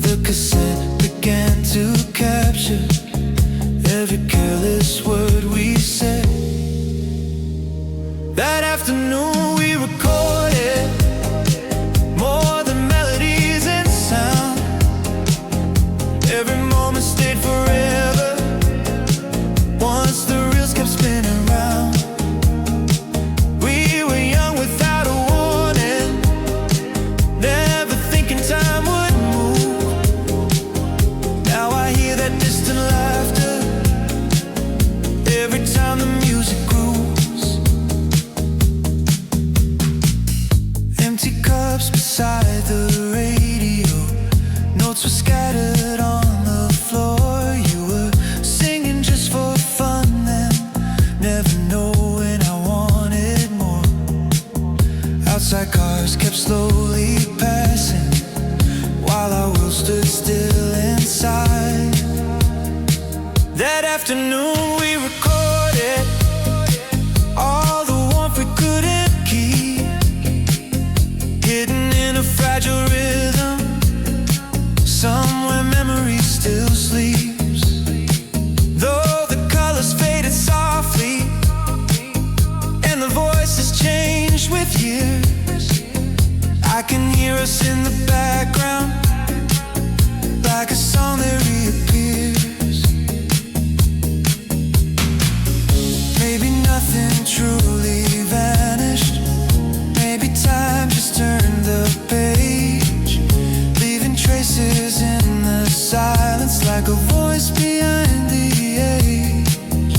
The cassette began to capture every careless word we said. That afternoon we recorded more than melodies and sound. Every moment stayed forever once the reels kept spinning round. We were young without a warning, never thinking time would move. Now I hear that distant laughter every time the music grooves. Empty cups beside the radio, notes were scattered on the floor. afternoon we recorded all the warmth we couldn't keep, hidden in a fragile rhythm, somewhere memory still sleeps. Though the colors faded softly and the voices changed with years, I can hear us in the background like a song that reappears. Maybe nothing truly vanished. Maybe time just turned the page, leaving traces in the silence like a voice behind the age.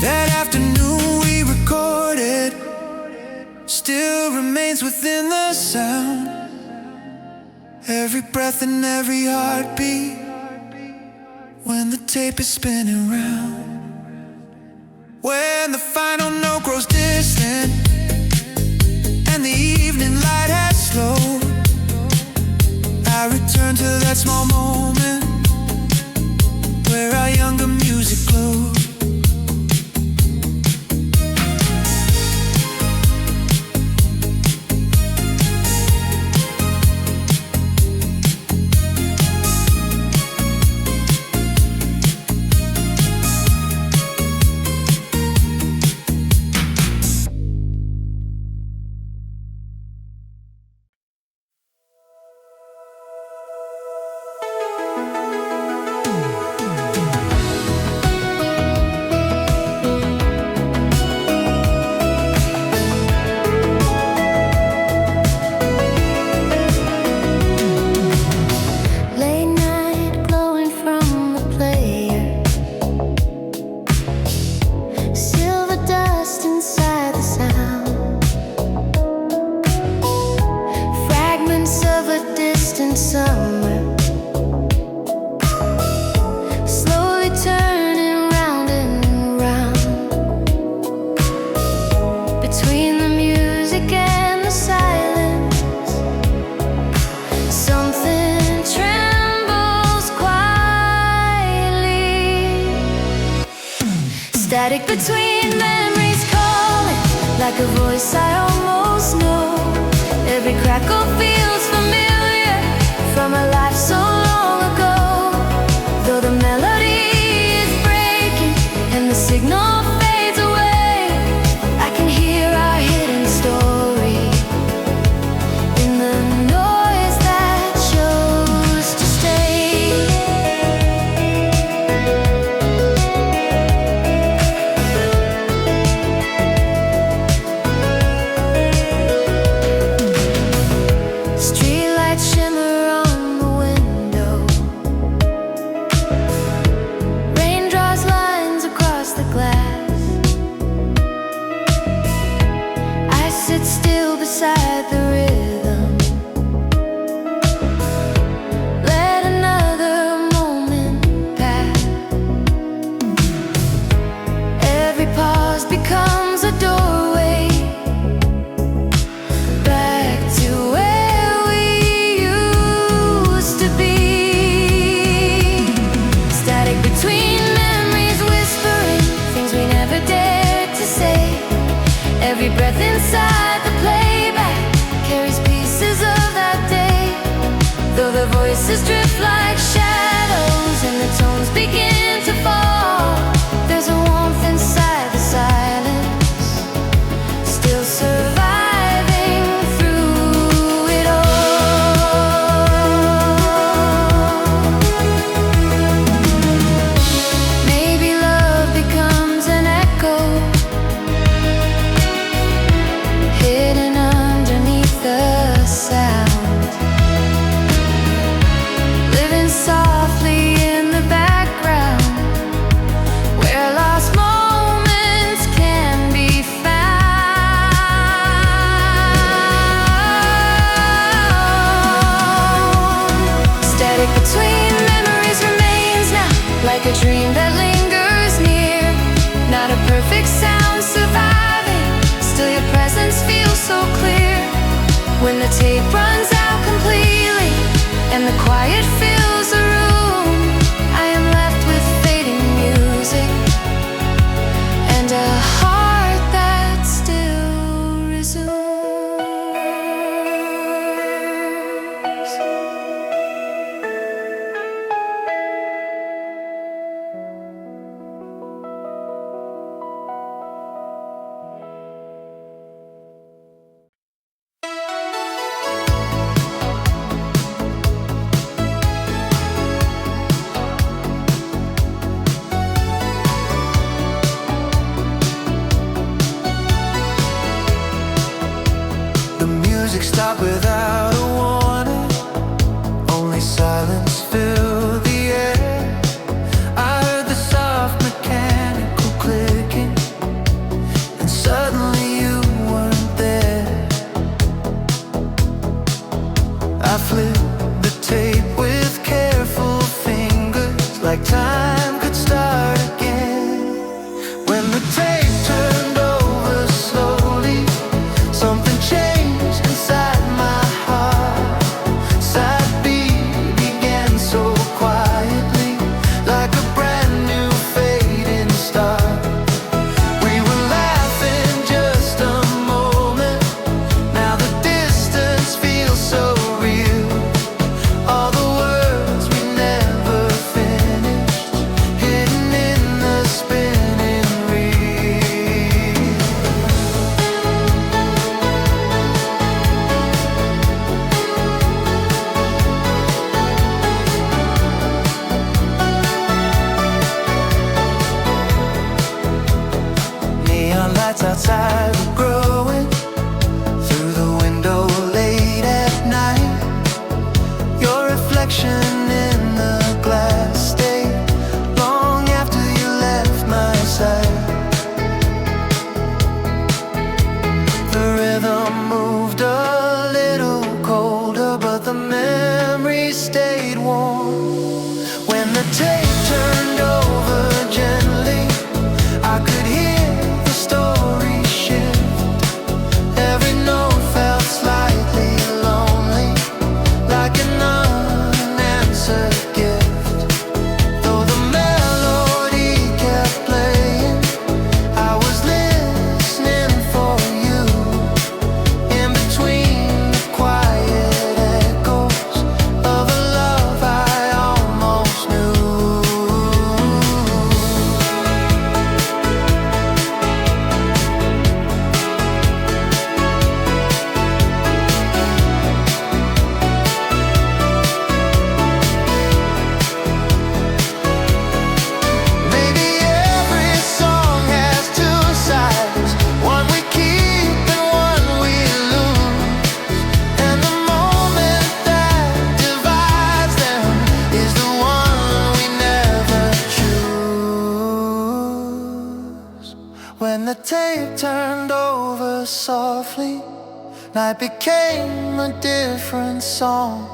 That afternoon we recorded still remains within the sound, every breath and every heartbeat when the tape is spinning round. When the final note grows distant and the evening light has slowed, I return to that small moment where our younger music glowed. Late night glowing from the player, silver dust inside the sound, fragments of a distant summer, slowly turning round and round. Between the music and the silence, something trembles quietly. Static between memories calling, like a voice I almost know. Every crackle feels familiar from a life so long ago. Though the melody is breaking and the signal fades away, I can hear our hidden story in the noise that chose to stay. Streetlights shimmer on the window, rain draws lines across the glass. I sit still beside the rhythm, let another moment pass. Every pause becomes a doorway back to where we used to be. Static between memories whispering things we never dared to say. Every breath inside the playback carries pieces of that day. Though the voices drift like shadows and the tones begin to fall, there's a warmth inside the silence, still surviving through it all. Maybe love becomes an echo, hidden underneath the sound, living softly in the background, where lost moments can be found. Static between memories remains now, like a dream that perfect sound surviving. Still your presence feels so clear. When the tape runs out completely and the quiet fills the room, I am left with fading music and a heart that still resumes. The music stopped without a warning. Only silence filled the air. I heard the soft mechanical clicking, and suddenly you weren't there. I flipped the tape with careful fingers, like time could start again. When the tape turned over slowly, something changed inside my heart. Side B began so quietly, like a brand new fading star. We were laughing just a moment. Now the distance feels so real. All the words we never finished, hidden in the spinning reel. Neon lights outside were growing through the window late at night. Your reflection in the glass stayed long after you left my side. The rhythm moved a little colder, but the memory stayed warm. When the tape turned over gently, I could hear the story shift. Every note felt slightly lonely, like an unanswered gift. Though the melody kept playing, I was listening for you. In between the quiet echoes of a love I almost knew. Maybe every song has two sides, one we keep and one we lose. And the moment that divides them is the one we never choose. When the tape turned over softly, night became a different song.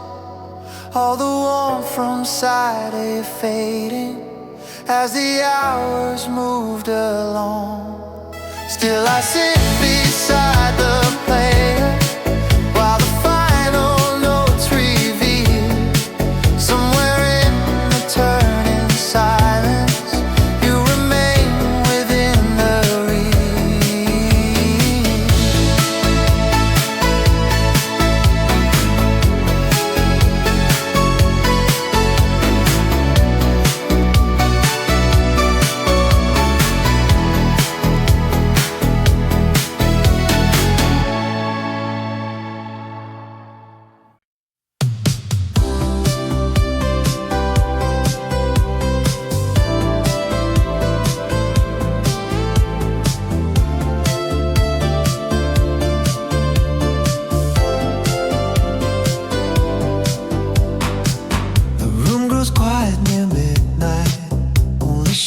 All the warmth from side A fading as the hours moved along. Still I sit beside the player while the final notes reveal. Somewhere in the turning silence, you remain within the reel.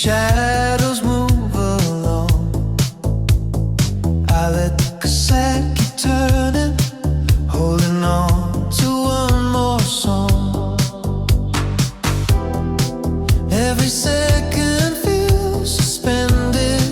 shadows move along. I let the cassette keep turning, holding on to one more song. Every second feels suspended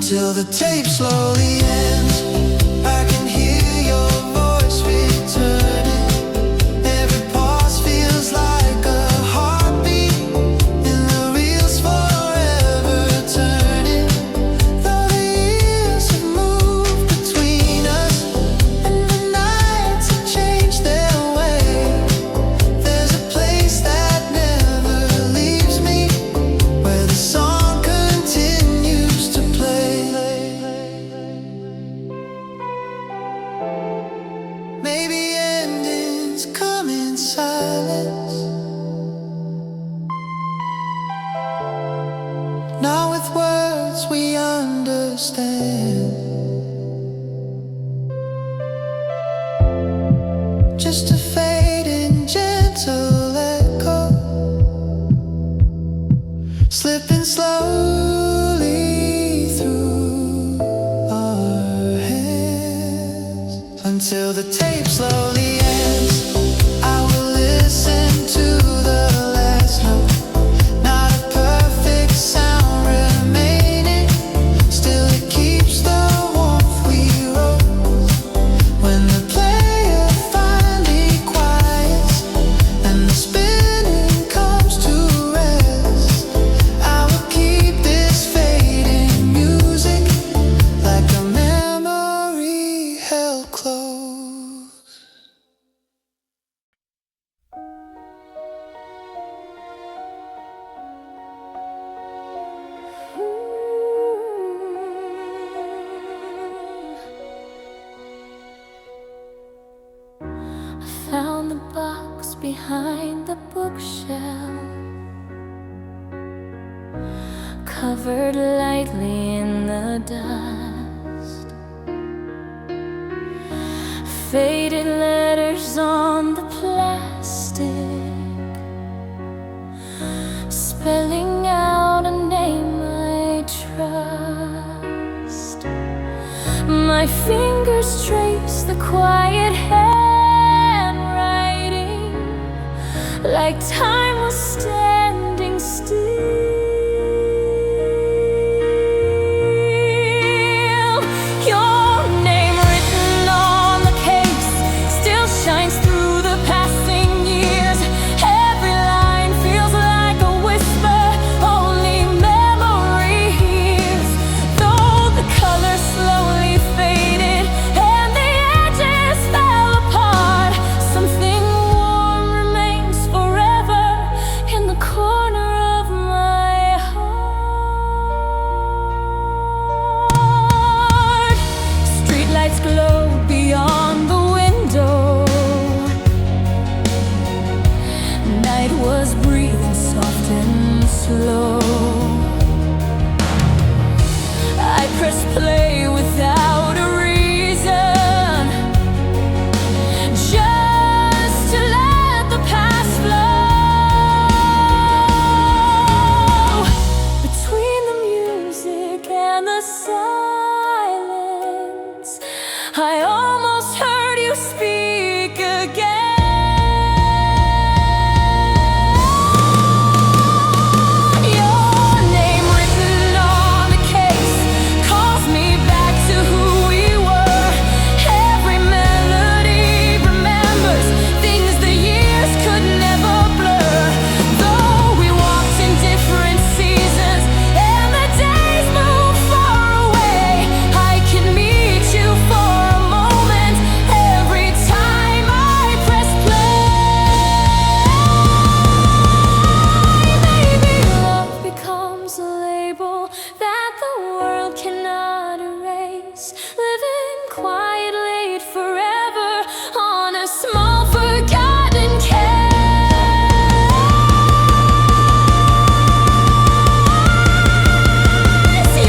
until the tape slowly ends. I can hear your voice returning. Every pause feels like a heartbeat, and the reel's forever turning. Though the years have moved between us, and the nights have changed their way, there's a place that never leaves me, where the song continues to play. Maybe endings come in silence, not with words we understand, just a fading gentle echo, slipping slowly through our hands until the tape slowly ends. I will listen to the last note, not a perfect sound remaining, still it keeps the warmth we wrote. When the player finally quiets and the spinning comes to rest, I will keep this fading music like a memory held close. Found the box behind the bookshelf, covered lightly in the dust. Faded letters on the plastic, spelling out a name I trust. My fingers trace the quiet handwriting, like time was standing still. Your name written on the case still shines through the passing years. Every line feels like a whisper only memory hears. Though the color slowly faded and the edges fell apart, something warm remains forever in the corner of my heart. Streetlights glow beyond the window. Night was breathing soft and slow. I pressed play without a reason, just to let the past flow. Between the music and the silence, I almost heard you speak again. Your name written on the case calls me back to who we were. Every melody remembers things the years could never blur. Though we walked in different seasons and the days moved far away, I can meet you for a moment every time I press play. Maybe love becomes a label that the world cannot erase, living quietly forever on a small forgotten case.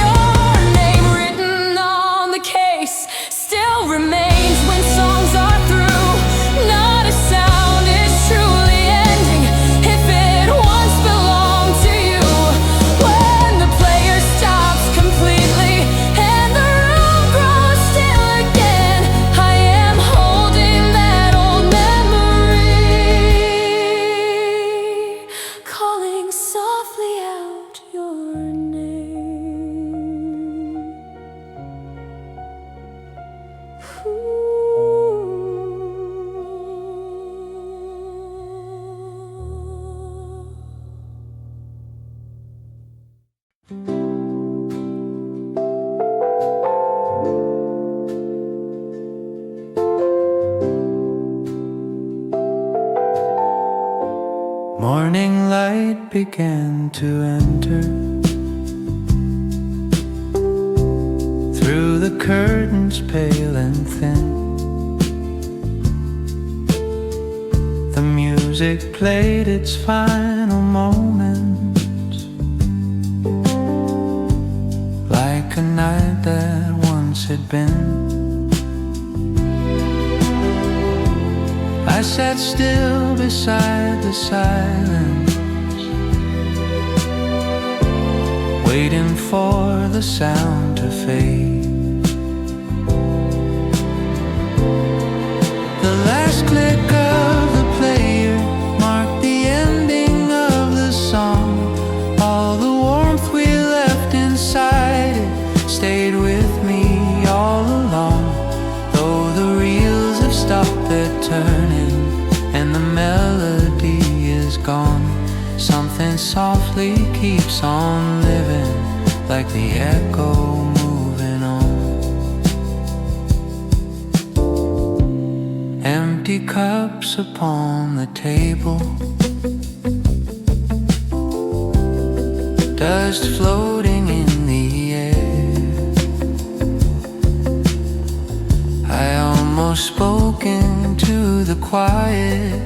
Your name written on the case still remains when songs are through. Not a sound is truly ending if it once belonged to you. When the players stop began to enter. Through the curtains pale and thin, the music played its final moments, like a night that once had been. I sat still beside the silence, waiting for the sound to fade. The last click of the player marked the ending of the song. All the warmth we left inside it stayed with me all along. Though the reels have stopped their turning and the melody is gone, something softly keeps on living, like the echo moving on. Empty cups upon the table, dust floating in the air. I almost spoke into the quiet,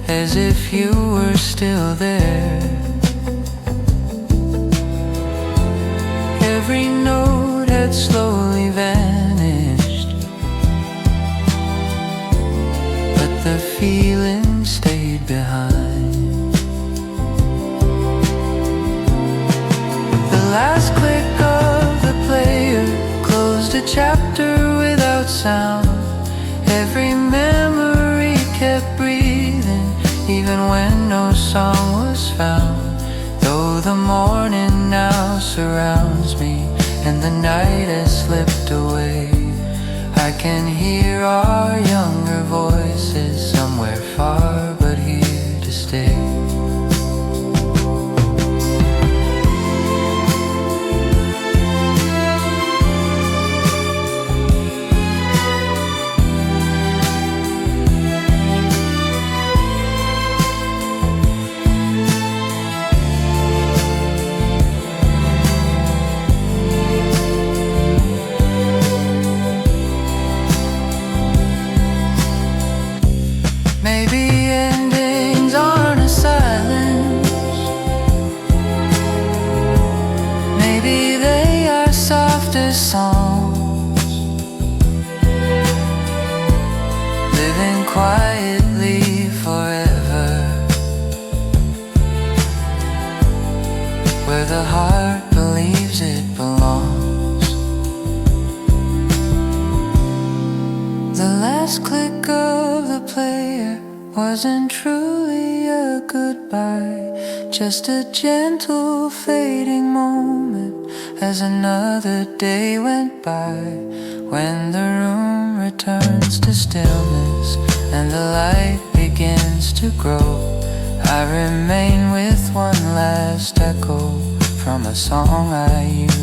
as if you were still there. Every note had slowly vanished, but the feeling stayed behind. The last click of the player closed a chapter without sound. Every memory kept breathing, even when no song was found. Though the morning now surrounds me and the night has slipped away, I can hear our younger voices somewhere far but here to stay. Maybe endings aren't a silence, maybe they are softer songs, living quietly forever, where the heart believes it belongs. The last click of the player wasn't truly a goodbye, just a gentle fading moment as another day went by. When the room returns to stillness and the light begins to grow, I remain with one last echo from a song I used